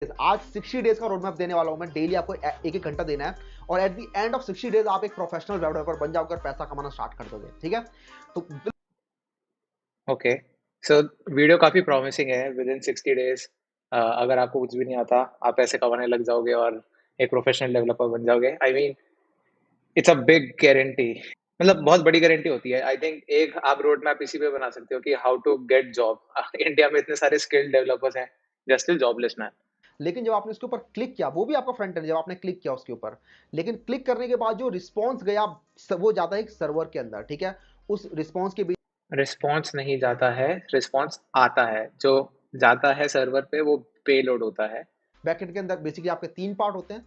आज 60 डेज का road map देने वाला हूं मैं। डेली आपको एक एक घंटा देना है और at the end of 60 days आप एक प्रोफेशनल वेब डेवलपर बन जाओगे और पैसा कमाना स्टार्ट कर दोगे। ठीक है, तो ओके। सो वीडियो काफ़ी प्रॉमिसिंग है। विद इन 60 डेज़ अगर आपको कुछ भी नहीं आता, आप पैसे कमाने लग जाओगे और एक प्रोफेशनल डेवलपर बन जाओगे। I mean it's a big guarantee. मतलब बहुत बड़ी गारंटी होती है। आई थिंक एक आप रोड मैप इसी पे बना सकते हो कि how to get job. India में इतने सारे स्किल्ड डेवलपर्स हैं, they are still jobless man. लेकिन जब आपने उसके ऊपर क्लिक किया, वो भी आपका फ्रंट एंड, जब आपने क्लिक किया उसके ऊपर, लेकिन क्लिक करने के बाद जो रिस्पॉन्स गया वो जाता है एक सर्वर के अंदर। ठीक है, उस रिस्पॉन्स के बीच रिस्पॉन्स नहीं जाता है, रिस्पॉन्स आता है। जो जाता है सर्वर पे वो पेलोड होता है। बैकएंड के अंदर बेसिकली आपके तीन पार्ट होते हैं।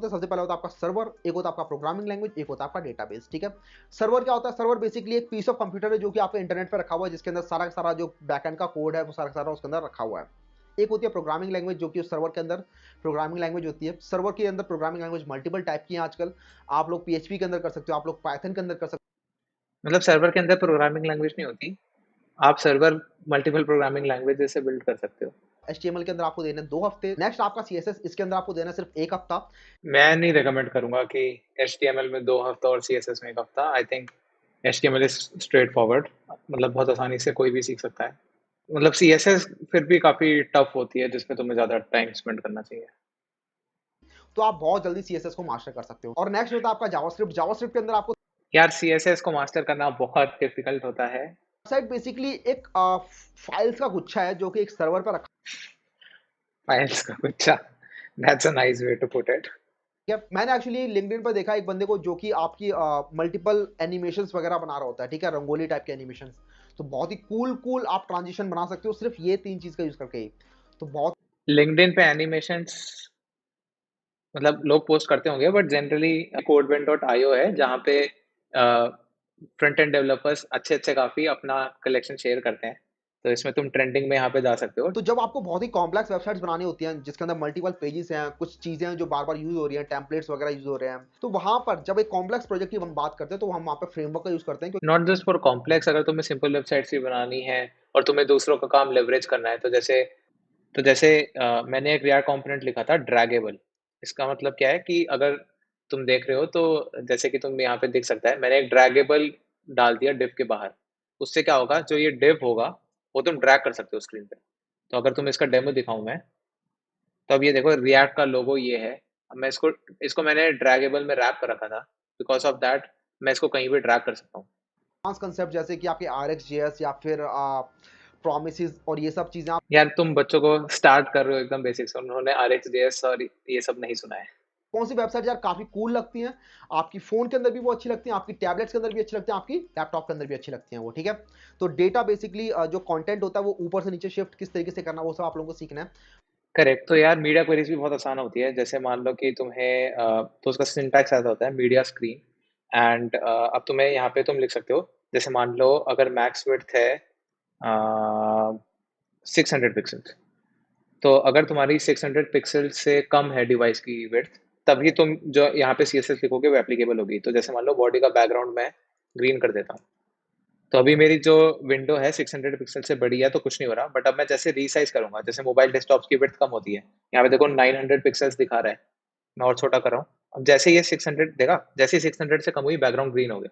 सबसे पहले होता है आपका सर्वर, एक होता है आपका प्रोग्रामिंग लैंग्वेज, एक होता है आपका डेटाबेस। ठीक है, सर्वर क्या होता है? सर्वर बेसिकली एक पीस ऑफ कंप्यूटर है जो कि आपके इंटरनेट पर रखा हुआ है, जिसके अंदर सारा का सारा जो बैकएंड का कोड है वो सारा का सारा उसके अंदर रखा हुआ है। एक होती है प्रोग्रामिंग लैंग्वेज, जो कि उस सर्वर के अंदर प्रोग्रामिंग लैंग्वेज होती है। सर्वर के अंदर प्रोग्रामिंग लैंग्वेज मल्टीपल टाइप की हैं आजकल। आप लोग पीएचपी के अंदर कर सकते हो, आप लोग पाइथन के अंदर कर सकते मतलब सर्वर के अंदर प्रोग्रामिंग लैंग्वेज नहीं होती। आप सर्वर मल्टीपल प्रोग्रामिंग लैंग्वेजेस से बिल्ड कर सकते हो। हो। एचटीएमएल के अंदर आपको देना है 2 हफ्ते। नेक्स्ट आपका सीएसएस, इसके अंदर आपको देना है सिर्फ 1 हफ्ता। मैं नहीं रिकमेंड करूंगा कि HTML में 2 हफ्ता और CSS में 1 हफ्ता। I think HTML is straight forward. मतलब बहुत आसानी से कोई भी सीख सकता है। मतलब CSS फिर भी काफी टफ होती है, जिसमें तुम्हें ज्यादा टाइम स्पेंड करना चाहिए। तो आप बहुत जल्दी सीएसएस को मास्टर कर सकते हो। और नेक्स्ट होता है आपका जावास्क्रिप्ट। जावास्क्रिप्ट के अंदर आपको यार CSS को मास्टर करना बहुत डिफिकल्ट होता है। वेबसाइट बेसिकली एक फाइल्स का गुच्छा है जो कि एक सर्वर पर रखा फाइल्स का गुच्छा, that's a nice way to put it. है। मैंने एक्चुअली लिंक्डइन पर देखा एक बंदे को जो कि आपकी मल्टीपल एनिमेशंस वगैरह बना रहा होता है। ठीक है, रंगोली टाइप के एनिमेशंस। तो बहुत ही कूल कूल आप ट्रांजिशन बना सकते हो सिर्फ ये 3 चीज का यूज करके ही। तो बहुत लिंक्डइन पे एनिमेशंस मतलब लोग पोस्ट करते होंगे, बट जनरली codeven.io है जहाँ पे फ्रंट एंड डेवलपर्स अच्छे अच्छे काफी अपना कलेक्शन शेयर करते हैं। तो इसमें तुम ट्रेंडिंग में यहाँ पे जा सकते हो। तो जब आपको बहुत ही कॉम्प्लेक्स वेबसाइट्स बनानी होती हैं जिसके अंदर मल्टीपल पेजेस हैं, कुछ चीजें हैं जो बार बार यूज हो रही हैं, टेम्पलेट्स वगैरह यूज हो रहे हैं, तो वहां पर जब एक कॉम्प्लेक्स प्रोजेक्ट की हम बात करते हैं तो हम वहां पर फ्रेमवर्क का यूज करते हैं। नॉट जस्ट फॉर कॉम्प्लेक्स, अगर तुम्हें सिंपल वेबसाइट्स भी बनानी है और तुम्हें दूसरों का काम लेवरेज करना है, तो जैसे मैंने एक रिएक्ट कंपोनेंट लिखा था ड्रैगेबल। इसका मतलब क्या है कि अगर तुम देख रहे हो तो जैसे कि तुम यहाँ पे देख सकता है, मैंने एक ड्रैगेबल डाल दिया डिव के बाहर। उससे क्या होगा, जो ये डिव होगा वो तुम ड्रैग कर सकते हो स्क्रीन पे। तो अगर तुम इसका डेमो दिखाऊं मैं, तो अब ये देखो रिएक्ट का लोगो ये है। अब मैं इसको इसको मैंने ड्रैगेबल में रैप कर रखा था। बिकॉज ऑफ दैट मैं इसको कहीं भी ड्रैग कर सकता हूँ। एडवांस कंसेप्ट जैसे कि आपके RxJS या फिर प्रोमिसेस और ये सब चीजें आप यार तुम बच्चों को स्टार्ट कर रहे हो एकदम बेसिक से, उन्होंने RxJS और ये सब नहीं सुना है। कौन सी वेबसाइट यार काफी कूल लगती हैं? आपकी फोन के अंदर भी वो अच्छी लगती हैं, आपकी टैबलेट्स के अंदर भी अच्छी लगती हैं, आपकी लैपटॉप के अंदर भी अच्छी लगती हैं वो। ठीक है, तो डेटा बेसिकली जो कंटेंट होता है वो ऊपर से नीचे शिफ्ट किस तरीके से करना, वो सब आप लोगों को सीखना है। करेक्ट। तो यार मीडिया क्वेरीज भी बहुत आसान होती है। जैसे मान लो कि तुम्हें तो उसका सिंटैक्स ऐसा होता है मीडिया स्क्रीन। एंड अब तुम्हें यहाँ पे तुम लिख सकते हो, जैसे मान लो अगर मैक्स विड्थ है 600 पिक्सल, तो अगर तुम्हारी 600 पिक्सल से कम है डिवाइस की विड्थ, तभी तुम जो यहाँ पे CSS लिखोगे वो एप्लीकेबल होगी। तो जैसे मान लो बॉडी का बैकग्राउंड मैं ग्रीन कर देता हूँ, तो अभी मेरी जो विंडो है 600 पिक्सल से बड़ी है तो कुछ नहीं हो रहा। बट अब मैं जैसे रीसाइज करूंगा, जैसे मोबाइल डेस्कटॉप की विड्थ कम होती है, यहाँ पे देखो 900 पिक्सल्स दिखा रहा है। मैं और छोटा कर रहा हूँ। अब जैसे ये 600 देखा, जैसे ही 600 से कम हुई बैकग्राउंड ग्रीन हो गया।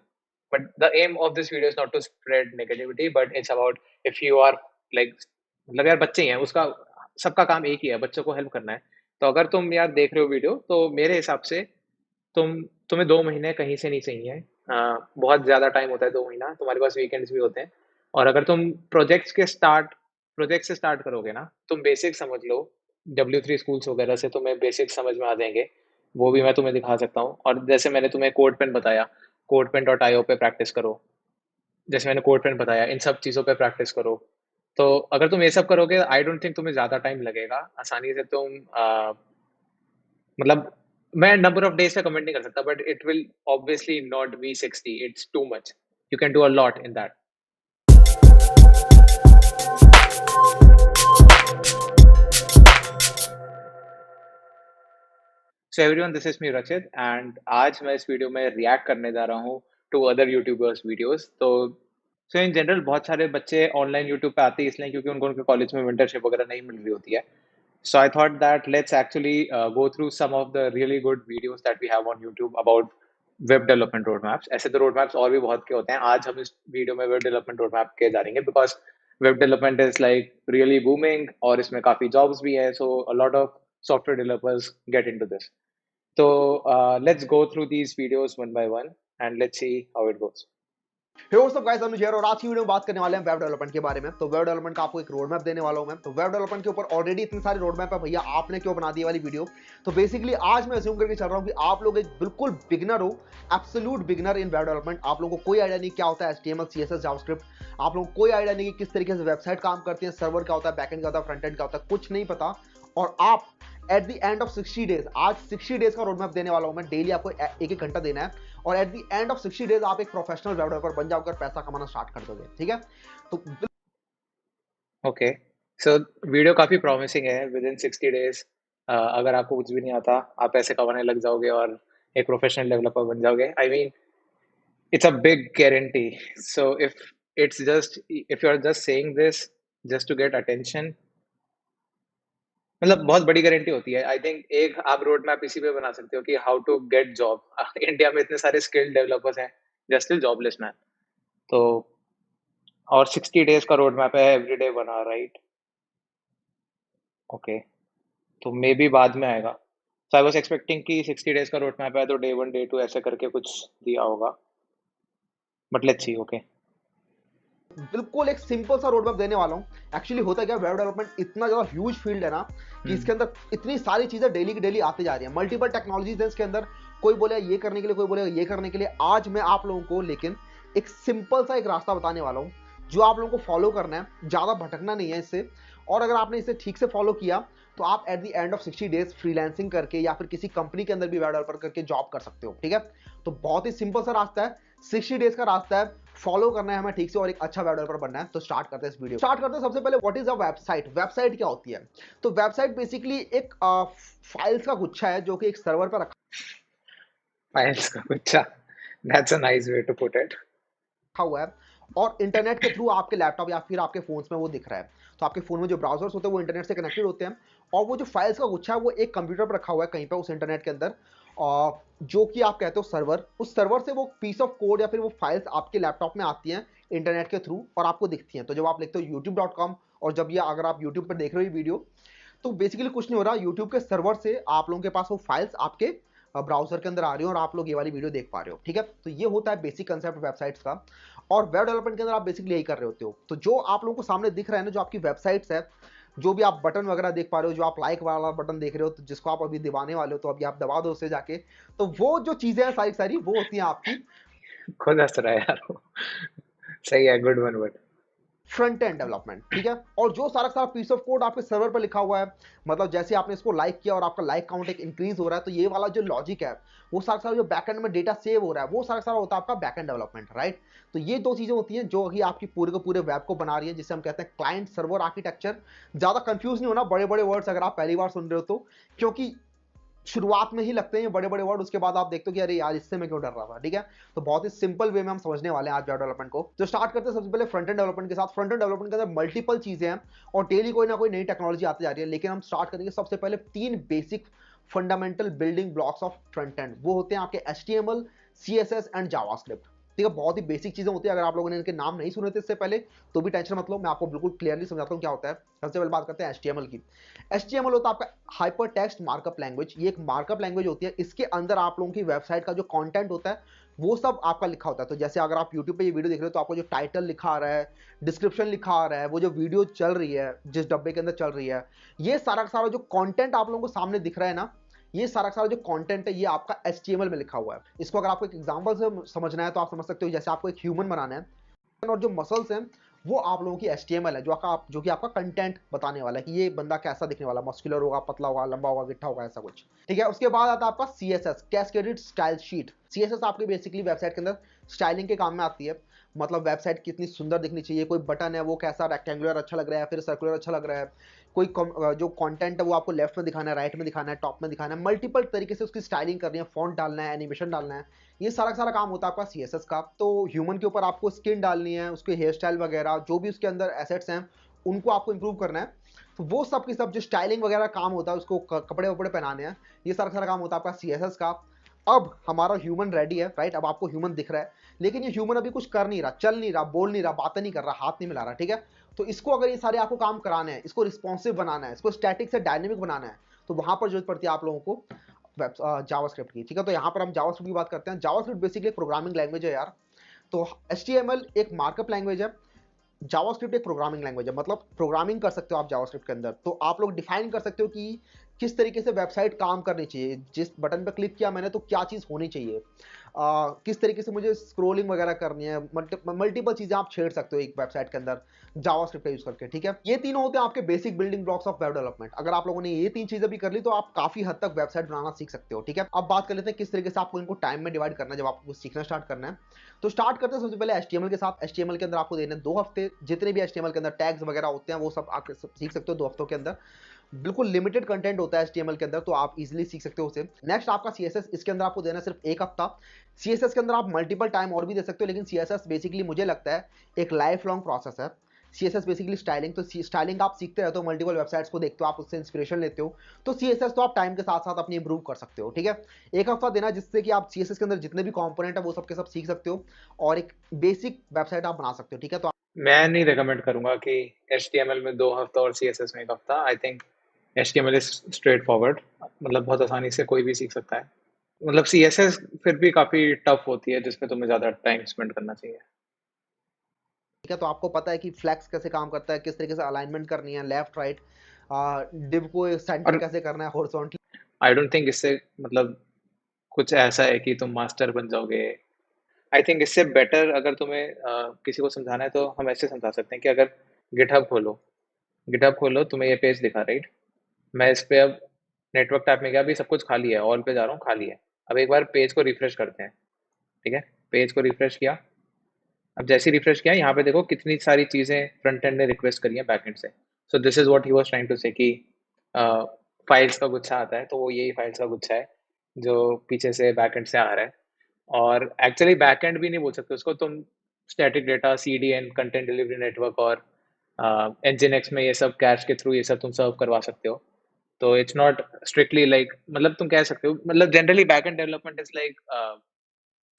But the aim of this video is not to spread negativity, but it's about if you are like, मतलब यार बच्चे ही हैं, उसका सबका काम एक ही है, बच्चों को हेल्प करना है। तो अगर तुम यार देख रहे हो वीडियो, तो मेरे हिसाब से तुम्हें 2 महीने कहीं से नहीं चाहिए। बहुत ज़्यादा टाइम होता है 2 महीना, तुम्हारे पास वीकेंड्स भी होते हैं। और अगर तुम प्रोजेक्ट से स्टार्ट करोगे ना, तुम बेसिक समझ लो। W3 स्कूल्स वगैरह से तुम्हें बेसिक समझ में आ जाएंगे। वो भी मैं तुम्हें दिखा सकता हूँ। और जैसे मैंने तुम्हें कोड पेन बताया, codepen.io पे प्रैक्टिस करो। जैसे मैंने कोड पेन बताया, इन सब चीज़ों पे प्रैक्टिस करो। तो अगर तुम ये सब करोगे, आई डोंट थिंक तुम्हें ज़्यादा टाइम लगेगा। आसानी से तुम मतलब मैं नंबर ऑफ डेज से कमेंट नहीं कर सकता, but it will obviously not be 60। It's too much. You can do a lot in that. So everyone, this is me रचित, एंड आज मैं इस वीडियो में रिएक्ट करने जा रहा हूँ टू अदर यूट्यूबर्स वीडियोस। तो इन जनरल बहुत सारे बच्चे ऑनलाइन यूट्यूब पे आते हैं इसलिए क्योंकि उनको उनके कॉलेज में मेंटरशिप वगैरह नहीं मिल रही होती है। So I thought that let's actually go through some of the really good videos that we have on YouTube about web development road maps. ऐसे तो रोड मैप्स और भी बहुत के होते हैं. आज हम इस वीडियो में वेब डेवलपमेंट रोड मैप के जानेंगे because web development is like really booming और इसमें काफी जॉब्स भी है. So a lot of software developers get into this. तो let's go through these videos one by one and let's see how it goes. Hey what's up guys, Anuj here और आज की video में बात करने वाले हैं वेब डेवलपमेंट के बारे में. तो वेब डेवलपमेंट का आपको एक रोड मैप देने वाला हूं मैं. तो वेब डेवलपमेंट के ऊपर ऑलरेडी इतनी सारी रोड मैप है भैया, आपने क्यों बना दी वाली वीडियो. तो बेसिकली आज मैं अज्यूम करके चल रहा हूं कि आप लोग एक बिल्कुल बिगिनर हो, एब्सोल्यूट बिगिनर इन वेब डेवलपमेंट. आप लोगों को कोई आइडिया नहीं क्या होता है एचटीएमएल सीएसएस जावास्क्रिप्ट. आप लोगों को कोई आइडिया नहीं कि किस तरीके से वेबसाइट काम करती है, सर्वर क्या होता है, बैकएंड क्या होता है, फ्रंट एंड क्या होता है, कुछ नहीं पता. और आप at the end of 60 days, आज 60 डेज का रोड मैप देने वाला हूं मैं. डेली आपको एक एक घंटा देना है और at the end of 60 days आप एक प्रोफेशनल वेब डेवलपर बन जाओगे और पैसा कमाना स्टार्ट कर दोगे. ठीक है, तो ओके, सो वीडियो काफी प्रॉमिसिंग है. विद इन 60 डेज अगर आपको कुछ भी नहीं आता आप पैसे कमाने लग जाओगे और एक प्रोफेशनल डेवलपर बन जाओगे. I mean it's a big guarantee. So if you're just saying this just to get attention, मतलब बहुत बड़ी गारंटी होती है. आई थिंक एक आप रोड मैप इसी पे बना सकते हो कि how to get job. India में इतने सारे स्किल्ड डेवलपर्स हैं, they are still jobless man. तो और 60 डेज का रोड मैप है, एवरीडे 1 hour, राइट? ओके, तो मे बी बाद में आएगा. सो आई वाज एक्सपेक्टिंग कि 60 डेज का रोड मैप है तो डे 1 डे 2 ऐसे करके कुछ दिया होगा, बट लेट्स सी. ओके, बिल्कुल एक सिंपल सा रोड मैप देने वाला हूं. एक्चुअली होता क्या, वेब डेवलपमेंट इतना ज्यादा ह्यूज फील्ड है ना कि इसके अंदर इतनी सारी चीजें डेली की डेली आती जा रही है. मल्टीपल टेक्नोलॉजीज है इसके अंदर. कोई बोले ये करने के लिए, कोई बोले ये करने के लिए. आज मैं आप लोगों को लेकिन एक सिंपल सा एक रास्ता बताने वाला हूं जो आप लोगों को फॉलो करना है. ज्यादा भटकना नहीं है इससे. और अगर आपने इसे ठीक से फॉलो किया तो आप at the end of 60 days freelancing करके या फिर किसी कंपनी के अंदर भी वेब डेवलपर करके जॉब कर सकते हो. ठीक है, तो बहुत ही सिंपल सा रास्ता है, 60 डेज का रास्ता है. फॉलो करना है हमें ठीक से और एक अच्छा वेब डेवलपर बनना है. तो स्टार्ट करते हैं इस वीडियो. स्टार्ट करते हैं सबसे पहले what is a website. Website क्या होती है? तो वेबसाइट बेसिकली एक फाइल्स का गुच्छा है जो कि एक सर्वर पर फाइल्स का गुच्छा, that's a nice way to put it. रखा हुआ है और इंटरनेट के थ्रू आपके लैपटॉप या फिर आपके फोन्स में वो दिख रहा है. तो आपके फोन में जो ब्राउजर्स होते हैं वो इंटरनेट से कनेक्टेड होते हैं और वो जो फाइल्स का गुच्छा है वो एक कंप्यूटर पर रखा हुआ है कहीं पे उस इंटरनेट के अंदर, और जो कि आप कहते हो सर्वर. उस सर्वर से वो पीस ऑफ कोड या फिर वो फाइल्स आपके लैपटॉप में आती हैं इंटरनेट के थ्रू और आपको दिखती हैं. तो जब आप लिखते हो youtube.com और जब ये अगर आप यूट्यूब पर देख रहे हो ये वीडियो, तो बेसिकली कुछ नहीं हो रहा. यूट्यूब के सर्वर से आप लोगों के पास वो फाइल्स आपके ब्राउजर के अंदर आ रही हो और आप लोग ये वाली वीडियो देख पा रहे हो. ठीक है, तो ये होता है बेसिक कंसेप्ट वेबसाइट्स का. और वेब डेवलपमेंट के अंदर आप बेसिकली यही कर रहे होते हो. तो जो आप लोगों को सामने दिख रहा है ना, जो आपकी वेबसाइट्स है, जो भी आप बटन वगैरह देख पा रहे हो, जो आप लाइक वाला बटन देख रहे हो, तो जिसको आप अभी दबाने वाले हो, तो अभी आप दबा दो उसे जाके. तो वो जो चीजें हैं सारी सारी वो होती हैं आपकी खुद हंस रहा है यार वो. सही है, good one. But front end development. ठीक है, और जो सारा सारा पीस ऑफ कोड आपके सर्वर पर लिखा हुआ है, मतलब जैसे आपने इसको लाइक किया और आपका लाइक काउंट एक इंक्रीज हो रहा है, तो ये वाला जो लॉजिक है वो सारा सारा जो बैकएंड में डेटा सेव हो रहा है वो सारा सारा होता है आपका बैकएंड डेवलपमेंट. राइट, तो ये दो चीजें होती हैं जो कि आपकी पूरे के पूरे वेब को बना रही है, जिसे हम कहते हैं क्लाइंट सर्वर आर्किटेक्चर. ज्यादा कंफ्यूज नहीं होना, बड़े बड़े वर्ड्स अगर आप पहली बार सुन रहे हो तो, क्योंकि शुरुआत में ही लगते हैं बड़े बड़े वर्ड, उसके बाद आप देखते हो कि अरे यार इससे मैं क्यों डर रहा था. ठीक है, तो बहुत ही सिंपल वे में हम समझने वाले हैं आज वेब डेवलपमेंट को. तो स्टार्ट करते हैं सबसे पहले फ्रंट एंड डेवलपमेंट के साथ. फ्रंट एंड डेवलपमेंट के अंदर मल्टीपल चीजें हैं और डेली कोई ना कोई नई टेक्नोलॉजी आती जा रही है, लेकिन हम स्टार्ट करेंगे सबसे पहले 3 basic fundamental building blocks of front end. वो होते हैं आपके HTML, CSS एंड जावास्क्रिप्ट. ठीक है, बहुत ही बेसिक चीजें होती है. अगर आप लोगों ने इनके नाम नहीं सुने थे इससे पहले तो भी टेंशन मत लो, मैं आपको बिल्कुल क्लियरली समझाता हूँ क्या होता है. सबसे पहले बात करते हैं HTML की. HTML होता है आपका हाइपर टेक्स्ट मार्कअप लैंग्वेज. ये एक मार्कअप लैंग्वेज होती है. इसके अंदर आप लोगों की वेबसाइट का जो कंटेंट होता है वो सब आपका लिखा होता है. तो जैसे अगर आप YouTube पे ये वीडियो देख रहे हो तो आपको जो टाइटल लिखा आ रहा है, डिस्क्रिप्शन लिखा आ रहा है, वो जो वीडियो चल रही है जिस डब्बे के अंदर चल रही है, ये सारा सारा जो कंटेंट आप लोगों को सामने दिख रहा है ना, ये सारा सारा जो कंटेंट है ये आपका HTML में लिखा हुआ है. इसको अगर आपको एक एग्जांपल से समझना है तो आप समझ सकते हो, जैसे आपको एक ह्यूमन बनाना है और जो मसल्स हैं वो आप लोगों की HTML है, जो कि आपका कंटेंट बताने वाला है कि ये बंदा कैसा दिखने वाला, मस्कुलर होगा, पतला होगा, लंबा होगा, गिट्ठा होगा, ऐसा कुछ. ठीक है, उसके बाद आता है आपका CSS, cascaded style sheet. CSS आपकी बेसिकली वेबसाइट के अंदर स्टाइलिंग के काम में आती है. मतलब वेबसाइट कितनी सुंदर दिखनी चाहिए, कोई बटन है वो कैसा रेक्टेंगुलर अच्छा लग रहा है, फिर सर्कुलर अच्छा लग रहा है, कोई जो कंटेंट है वो आपको लेफ्ट में दिखाना है, राइट में दिखाना है, टॉप में दिखाना है, मल्टीपल तरीके से उसकी स्टाइलिंग करनी है, फॉन्ट डालना है, एनिमेशन डालना है. ये सारा सारा काम होता है आपका CSS का. तो ह्यूमन के ऊपर आपको स्किन डालनी है, उसके हेयर स्टाइल वगैरह जो भी उसके अंदर एसेट्स हैं उनको आपको इंप्रूव करना है. तो वो सब की सब जो स्टाइलिंग वगैरह काम होता है, उसको कपड़े वपड़े पहनाने हैं, ये सारा सारा काम होता है आपका CSS का। अब हमारा ह्यूमन रेडी है, राइट? अब आपको ह्यूमन दिख रहा है, लेकिन ये ह्यूमन अभी कुछ कर नहीं रहा, चल नहीं रहा, बोल नहीं रहा, बातें नहीं कर रहा, हाथ नहीं मिला रहा, ठीक है? तो इसको अगर ये सारे आपको काम कराने हैं, इसको रिस्पॉन्सिव बनाना है, इसको स्टैटिक से डायनेमिक बनाना है, तो वहां पर जरूरत पड़ती है आप लोगों को जावास्क्रिप्ट की, ठीक है? तो यहाँ पर हम जावास्क्रिप्ट की बात करते हैं। जावास्क्रिप्ट बेसिकली प्रोग्रामिंग लैंग्वेज है यार। तो HTML एक मार्कअप लैंग्वेज है, जावास्क्रिप्ट एक प्रोग्रामिंग लैंग्वेज है, मतलब प्रोग्रामिंग कर सकते हो आप जावास्क्रिप्ट के अंदर। तो आप लोग डिफाइन कर सकते हो कि किस तरीके से वेबसाइट काम करनी चाहिए, जिस बटन पर क्लिक किया मैंने तो क्या चीज़ होनी चाहिए, किस तरीके से मुझे स्क्रोलिंग वगैरह करनी है, मल्टीपल चीज़ें आप छेड़ सकते हो एक वेबसाइट के अंदर जावास्क्रिप्ट का यूज़ करके, ठीक है? ये तीनों होते हैं आपके basic building blocks of web development. अगर आप लोगों ने ये तीन चीज़ें भी कर ली तो आप काफ़ी हद तक वेबसाइट बनाना सीख सकते हो, ठीक है? अब बात कर लेते हैं किस तरीके से आपको इनको टाइम में डिवाइड करना है जब आपको सीखना स्टार्ट करना है। तो स्टार्ट करते हैं सबसे पहले HTML के साथ। HTML के अंदर आपको देने 2 हफ्ते, जितने भी HTML के अंदर टैग्स वगैरह होते हैं वो सब आप सीख सकते हो 2 हफ्तों के अंदर। बिल्कुल लिमिटेड कंटेंट होता है HTML के अंदर, तो आप इजीली सीख सकते हो उसे। नेक्स्ट आपका CSS, इसके अंदर आपको देना सिर्फ 1 हफ्ता। CSS के अंदर आप मल्टीपल टाइम और भी दे सकते हो, लेकिन CSS बेसिकली मुझे लगता है एक लाइफ लॉन्ग प्रोसेस है। CSS बेसिकली स्टाइलिंग, तो स्टाइलिंग आप सीखते रहते हो, मल्टीपल वेबसाइट्स को देखते हो, आप उससे इंस्पिरेशन लेते हो, तो CSS तो आप टाइम के साथ साथ अपनी इंप्रूव कर सकते हो, ठीक है? 1 हफ्ता देना जिससे कि आप CSS के अंदर जितने भी कंपोनेंट है वो सब के सब सीख सकते हो और एक बेसिक वेबसाइट आप बना सकते हो, ठीक है? तो मैं नहीं रिकमेंड करूंगा कि HTML में 2 हफ्ता और CSS में 1 हफ्ता। I think HTML is straight forward, मतलब बहुत आसानी से कोई भी सीख सकता है। मतलब CSS फिर भी काफी टफ होती है, जिसमें तुम्हें ज्यादा टाइम स्पेंड करना चाहिए। ठीक है, तो आपको पता है कि फ्लैक्स कैसे काम करता है, किस तरीके से अलाइनमेंट करनी है, लेफ्ट राइट, डिव को सेंटर और कैसे करना है, हॉरिजॉन्टली। आई डोंट थिंक इससे मतलब कुछ ऐसा है कि तुम मास्टर बन जाओगे। आई थिंक इससे बेटर अगर तुम्हें किसी को समझाना है तो हम ऐसे समझा सकते हैं कि अगर गिटहब खोलो, गिटहब खोलो, तुम्हें ये पेज दिखा, राइट? मैं इस पे अब नेटवर्क टैब में गया, अभी सब कुछ खाली है, ऑल पे जा रहा हूँ, खाली है। अब एक बार पेज को रिफ्रेश करते हैं, ठीक है? पेज को रिफ्रेश किया। अब जैसे ही रिफ्रेश किया, यहाँ पे देखो कितनी सारी चीजें फ्रंट एंड ने रिक्वेस्ट करी है बैक एंड से। So this is what he was trying to say कि फाइल्स का गुच्छा आता है, तो वो यही फाइल्स का गुच्छा है जो पीछे से बैक एंड से आ रहा है। और एक्चुअली बैक एंड भी नहीं बोल सकते उसको तुम। Static data, CDN, content delivery network और Nginx में ये सब कैश के थ्रू ये सब तुम सर्व करवा सकते हो। तो इट्स नॉट स्ट्रिक्टली लाइक, मतलब तुम कह सकते हो, मतलब generally back and development is like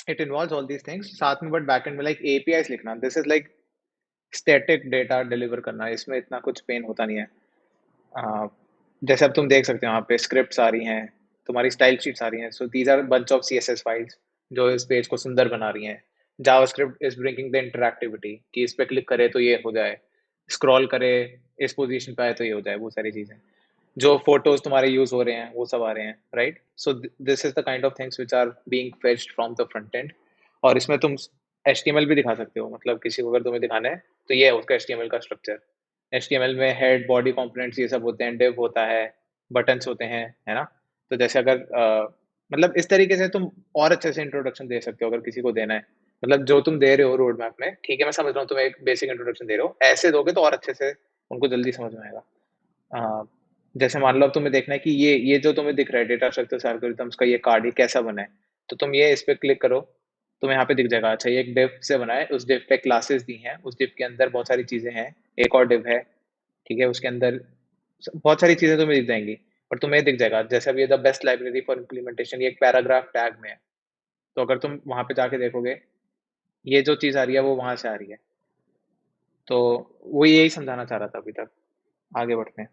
it involves all these things साथ में, बट बैक एंड में लाइक APIs लिखना, this is like static data deliver करना, इसमें इतना कुछ पेन होता नहीं है। अ, जैसे अब तुम देख सकते हो यहाँ पे स्क्रिप्ट्स आ रही हैं, तुम्हारी स्टाइल शीट्स आ रही हैं, so these are bunch of CSS files जो इस पेज को सुंदर बना रही हैं। JavaScript is bringing the interactivity कि इस पे क्लिक करे तो ये हो जाए, स्क्रॉल करे इस पोजीशन पे आए तो ये हो जाए, वो सारी चीजें। जो फोटोज तुम्हारे यूज हो रहे हैं वो सब आ रहे हैं, right? So this is the kind of things which are being fetched from the front end. और इसमें तुम HTML भी दिखा सकते हो, मतलब किसी को अगर तुम्हें दिखाना है तो ये है उसका HTML का स्ट्रक्चर। HTML में हेड, बॉडी कंपोनेंट्स ये सब होते हैं, div होता है, बटन्स होते हैं, है ना? तो जैसे अगर मतलब इस तरीके से तुम और अच्छे से इंट्रोडक्शन दे सकते हो अगर किसी को देना है। मतलब जो तुम दे रहे हो रोड मैप में, ठीक है, मैं समझ रहा हूँ तुम एक बेसिक इंट्रोडक्शन दे रहे हो, ऐसे दोगे तो और अच्छे से उनको जल्दी समझ में आएगा। अ, जैसे मान लो अब तुम्हें देखना है कि ये जो तुम्हें दिख रहा है डेटा स्ट्रक्चर्स एल्गोरिथम्स का ये कार्ड, ये कैसा बना है, तो तुम ये इस पे क्लिक करो, तुम्हें यहाँ पे दिख जाएगा, अच्छा ये एक div से बना है, उस div पे क्लासेस दी हैं, उस div के अंदर बहुत सारी चीजें हैं, एक और div है, ठीक है, उसके अंदर बहुत सारी चीजें तुम्हें दिख जाएंगी। और तुम्हें दिख जाएगा जैसे अब ये the best library for implementation, ये एक पैराग्राफ टैग में है, तो अगर तुम वहां पे जाके देखोगे, ये जो चीज आ रही है वो वहां से आ रही है। तो वो यही समझाना चाह रहा था अभी तक, आगे बढ़ते हैं।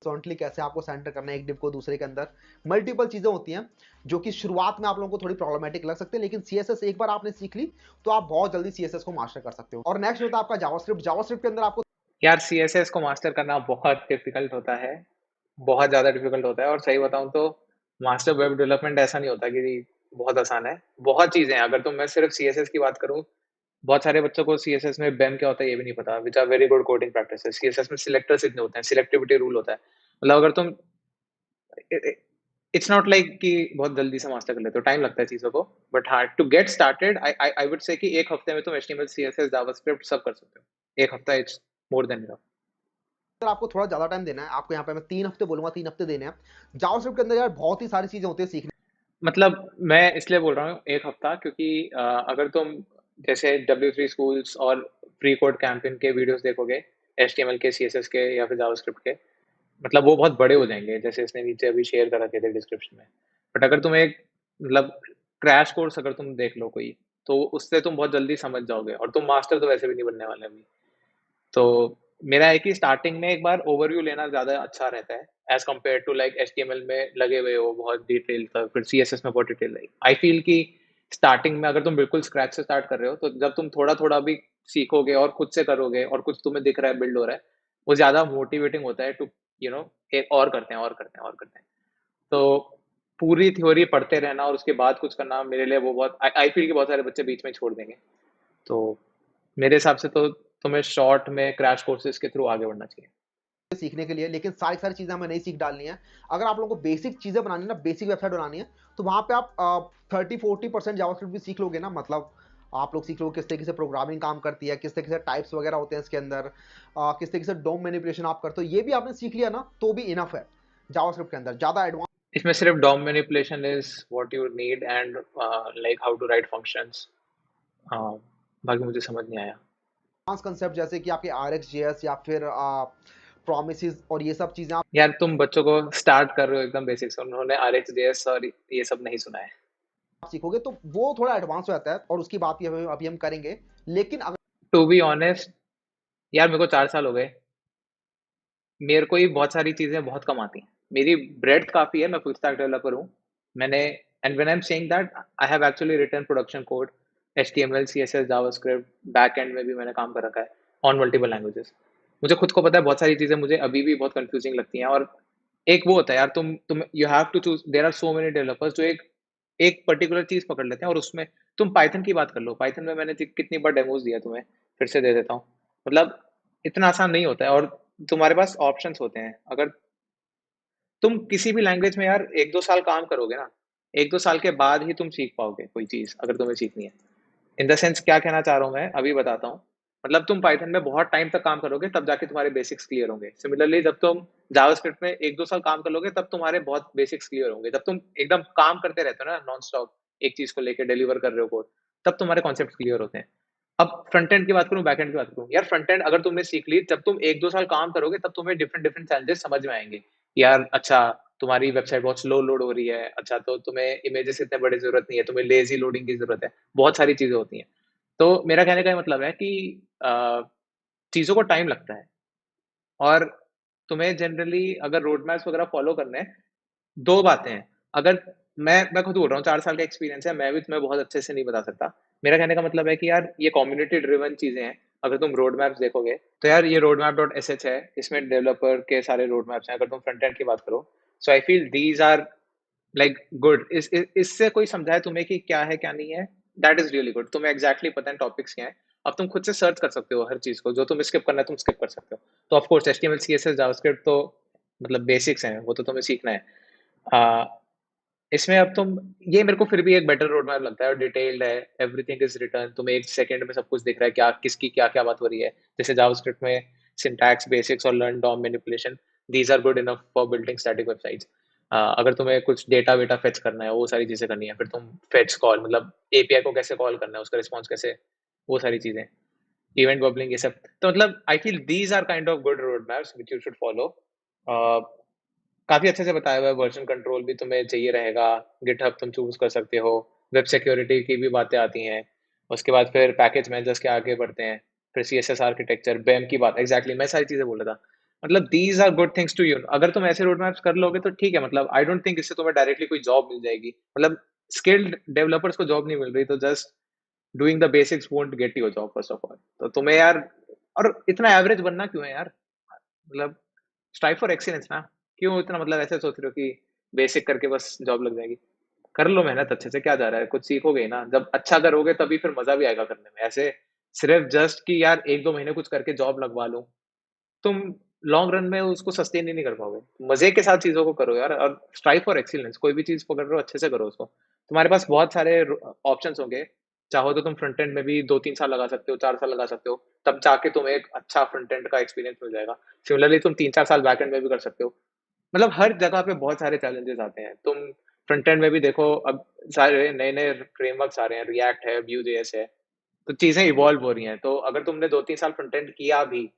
हॉरिजॉन्टली कैसे आपको सेंटर करना है एक डिव को दूसरे के अंदर, मल्टीपल चीजें होती हैं जो कि शुरुआत में आप लोगों को थोड़ी प्रॉब्लमेटिक लग सकते हैं, लेकिन CSS एक बार आपने सीख ली तो आप बहुत जल्दी CSS को मास्टर कर सकते हो। और नेक्स्ट होता है आपका जावास्क्रिप्ट। जावास्क्रिप्ट के अंदर आपको यार CSS को मास्टर करना बहुत डिफिकल्ट होता है, बहुत ज़्यादा डिफिकल्ट होता है। और सही बताऊँ तो मास्टर वेब डेवलपमेंट ऐसा नहीं होता कि बहुत आसान है, बहुत चीज़ें हैं। अगर तो मैं सिर्फ CSS की बात करूँ, बहुत सारे बच्चों को CSS में बेम क्या होता है ये भी नहीं पता, which are very good coding practices. CSS में सिलेक्टर्स इतने होते हैं, सिलेक्टिविटी रूल होता है, मतलब अगर तुम इट्स नॉट लाइक कि बहुत जल्दी से मास्टर कर लेते हो, टाइम लगता है चीज़ों को। बट हाँ, to get started I would say कि 1 हफ्ते में तुम HTML, CSS, जावास्क्रिप्ट सब कर सकते हो। 1 हफ्ता इट्स मोर देन इनफ। आपको थोड़ा ज्यादा टाइम देना है, आपको यहाँ पे मैं 3 हफ्ते बोलूंगा, 3 हफ्ते देने हैं। जावास्क्रिप्ट के अंदर यार बहुत ही सारी चीजें होती है सीखने। मतलब मैं इसलिए बोल रहा हूँ 1 हफ्ता, क्योंकि अगर तुम जैसे W3 स्कूल्स और फ्री कोड कैंपेन के वीडियोस देखोगे, HTML के, CSS के या फिर जावास्क्रिप्ट के, मतलब वो बहुत बड़े हो जाएँगे, जैसे इसने नीचे अभी शेयर कर रखे थे डिस्क्रिप्शन में। बट अगर तुम एक मतलब क्रैश कोर्स अगर तुम देख लो कोई, तो उससे तुम बहुत जल्दी समझ जाओगे और तुम मास्टर तो वैसे भी नहीं बनने वाले अभी। तो मेरा है कि स्टार्टिंग में एक बार ओवरव्यू लेना ज़्यादा अच्छा रहता है, as compared to like HTML में लगे हुए हो बहुत डिटेल तक, फिर सीएसएस में बहुत डिटेल लाइक आई फ़ील कि स्टार्टिंग में अगर तुम बिल्कुल स्क्रैच से स्टार्ट कर रहे हो, तो जब तुम थोड़ा-थोड़ा भी सीखोगे और खुद से करोगे और कुछ तुम्हें दिख रहा है, बिल्ड हो रहा है, वो ज़्यादा मोटिवेटिंग होता है टू यू नो एक और करते हैं, और करते हैं, और करते हैं। तो पूरी थ्योरी पढ़ते रहना और उसके बाद कुछ करना मेरे लिए वो बहुत आई फ़ील कि बहुत सारे बच्चे बीच में छोड़ देंगे। तो मेरे हिसाब से तो तुम्हें शॉर्ट में क्रैश कोर्सेज़ के थ्रू आगे बढ़ना चाहिए। सीखने के लिए, लेकिन सारी सारी चीज़ें हमें नहीं सीख डालनी है। अगर आप लोगों को बेसिक चीज़ें बनानी है ना, बेसिक वेबसाइट बनानी है, तो वहाँ पे आप 30-40% जावास्क्रिप्ट भी सीख लोगे ना, मतलब आप लोग सीख लोगे किस तरीके से प्रोग्रामिंग काम करती है, किस तरीके से टाइप्स वगैरह होते हैं इसके अंदर, किस तरीके से डोम मैनिपुलेशन आप करते हो, ये भी आपने सीख लिया ना तो भी इनफ है जावास्क्रिप्ट के अंदर। ज़्यादा एडवांस इसमें सिर्फ DOM manipulation is what you need and like how to write functions. बाकी मुझे समझ नहीं आया। कंसेप्ट जैसे कि आपके RxJS या फिर प्रोमिसेस और ये सब चीज़ें आप यार तुम बच्चों को स्टार्ट कर रहे हो एकदम बेसिक से, उन्होंने RxJS और ये सब नहीं सुना है। सीखोगे तो वो थोड़ा एडवांस हो जाता है, और उसकी बात भी अभी हम करेंगे। लेकिन अगर टू बी ऑनेस्ट यार मेरे को 4 साल हो गए। मेरे को ही बहुत सारी चीज़ें बहुत कम आती हैं। मेरी ब्रेड्थ काफ़ी है, मैं फुल स्टैक डेवलपर हूँ। मैंने and when I am saying that I have actually written production code, HTML, CSS, JavaScript, back end में भी मैंने काम कर रखा है ऑन मल्टीपल लैंग्वेजेस। मुझे खुद को पता है बहुत सारी चीज़ें मुझे अभी भी बहुत कन्फ्यूजिंग लगती हैं और एक वो होता है यार तुम you have to choose there are so many developers जो एक एक पर्टिकुलर चीज़ पकड़ लेते हैं और उसमें तुम पाइथन की बात कर लो। पाइथन में मैंने कितनी बार डेमोज़ दिया तुम्हें, फिर से दे देता हूँ। मतलब इतना आसान नहीं होता है और तुम्हारे पास ऑप्शंस होते हैं। अगर तुम किसी भी लैंग्वेज में यार 1-2 साल काम करोगे ना, 1-2 साल के बाद ही तुम सीख पाओगे कोई चीज़ अगर तुम्हें सीखनी है। इन द सेंस क्या कहना चाह रहा हूँ मैं, अभी बताता हूँ। मतलब तुम पाइथन में बहुत टाइम तक काम करोगे तब जाके तुम्हारे बेसिक्स क्लियर होंगे। सिमिलरली जब तुम जावास्क्रिप्ट में 1-2 साल काम कर लोगे तब तुम्हारे बहुत बेसिक्स क्लियर होंगे। जब तुम एकदम काम करते रहते हो ना नॉन स्टॉप एक चीज़ को लेके डिलीवर कर रहे हो कोड, तब तुम्हारे कॉन्सेप्ट क्लियर होते हैं। अब फ्रंट एंड की बात करूँ, बैक एंड की बात करूँ। यार फ्रंट एंड अगर तुमने सीख ली, जब तुम 1-2 साल काम करोगे तब तुम्हें डिफरेंट डिफरेंट चैलेंजेस समझ में आएँगे। यार अच्छा, तुम्हारी वेबसाइट बहुत स्लो लोड हो रही है। अच्छा तो तुम्हें इमेजेस इतने बड़े ज़रूरत नहीं है, तुम्हें लेज़ी लोडिंग की ज़रूरत है। बहुत सारी चीज़ें होती हैं। तो मेरा कहने का ये मतलब है कि अ, चीज़ों को टाइम लगता है और तुम्हें जनरली अगर रोड मैप्स वगैरह फॉलो करने हैं, 2 बातें हैं। अगर मैं खुद बोल रहा हूँ 4 साल का एक्सपीरियंस है, मैं भी तुम्हें बहुत अच्छे से नहीं बता सकता। मेरा कहने का मतलब है कि यार ये कम्युनिटी ड्रिवन चीज़ें हैं। अगर तुम रोड मैप्स देखोगे, तो यार ये roadmap.sh है, इसमें डेवलपर के सारे रोड मैप्स हैं। अगर तुम फ्रंट एंड की बात करो, so I feel these are like good. इससे कोई समझाए तुम्हें कि क्या है क्या नहीं है, दैट इज रियली गुड। तुम्हें एग्जैक्टली पता है टॉपिक्स क्या है। अब तुम खुद से सर्च कर सकते हो हर चीज को, जो तुम स्किप करना है तुम स्किप कर सकते हो। तो of course HTML CSS JavaScript तो मतलब बेसिक्स हैं, वो तो तुम्हें सीखना है। आ, इसमें अब तुम ये मेरे को फिर भी एक बेटर रोड मैप लगता है और डिटेल्ड है, एवरीथिंग इज रिटर्न, तुम्हें एक सेकंड में सब कुछ दिख रहा है क्या किसकी क्या क्या बात हो रही है। जैसे जावास्क्रिप्ट में सिंटैक्स बेसिक्स और learn DOM manipulation, these are good enough for building static websites. अगर तुम्हें कुछ डेटा वेटा फेच करना है, वो सारी चीजें करनी है, फिर तुम फेच कॉल मतलब एपीआई को कैसे कॉल करना है, उसका रिस्पॉन्स कैसे, वो सारी चीजें, इवेंट बबलिंग, ये सब। तो मतलब I feel these are kind of good road maps which you should follow. काफी अच्छे से बताया हुआ है। वर्जन कंट्रोल भी तुम्हें चाहिए रहेगा, गिटहब तुम चूज कर सकते हो, वेब सिक्योरिटी की भी बातें आती हैं। उसके बाद फिर पैकेज मैनेजर्स के आगे बढ़ते हैं, फिर सीएसएस आर्किटेक्चर, बेम की बात, एग्जैक्टली मैं सारी चीजें बोल रहा था। मतलब these are good things to you. अगर तुम ऐसे रोड मैप्स कर लोगे तो ठीक है, मतलब आई डोंट थिंक इससे तुम्हें डायरेक्टली कोई जॉब मिल जाएगी। मतलब स्किल्ड डेवलपर्स को जॉब नहीं मिल रही, तो just doing the basics won't get you a job first of all. तो तुम्हें यार और इतना एवरेज बनना क्यों है यार। मतलब स्ट्राइव फॉर एक्सीलेंस ना। क्यों इतना मतलब ऐसे सोच रहे हो कि बेसिक करके बस जॉब लग जाएगी। कर लो मेहनत अच्छे से, क्या जा रहा है, कुछ सीखोगे ही ना। जब अच्छा करोगे तभी फिर मजा भी आएगा करने में। ऐसे सिर्फ जस्ट कि यार 1-2 महीने कुछ करके जॉब लगवा लूं, तुम लॉन्ग रन में उसको सस्टेन ही नहीं कर पाओगे। मजे के साथ चीजों को करो यार और स्ट्राइव फॉर एक्सीलेंस। कोई भी चीज पकड़ रहे हो अच्छे से करो उसको। तुम्हारे पास बहुत सारे ऑप्शंस होंगे। चाहो तो तुम फ्रंट एंड में भी 2-3 साल लगा सकते हो, 4 साल लगा सकते हो, तब जाके तुम्हें एक अच्छा फ्रंट एंड का एक्सपीरियंस मिल जाएगा। सिमिलरली तुम 3-4 साल बैक एंड में भी कर सकते हो। मतलब हर जगह पे बहुत सारे चैलेंजेस आते हैं। तुम फ्रंट एंड में भी देखो, अब सारे नए नए फ्रेमवर्क्स आ रहे हैं, रिएक्ट है, व्यू जेएस है, तो चीजें इवॉल्व हो रही हैं। तो अगर तुमने 2-3 साल फ्रंट एंड किया भी,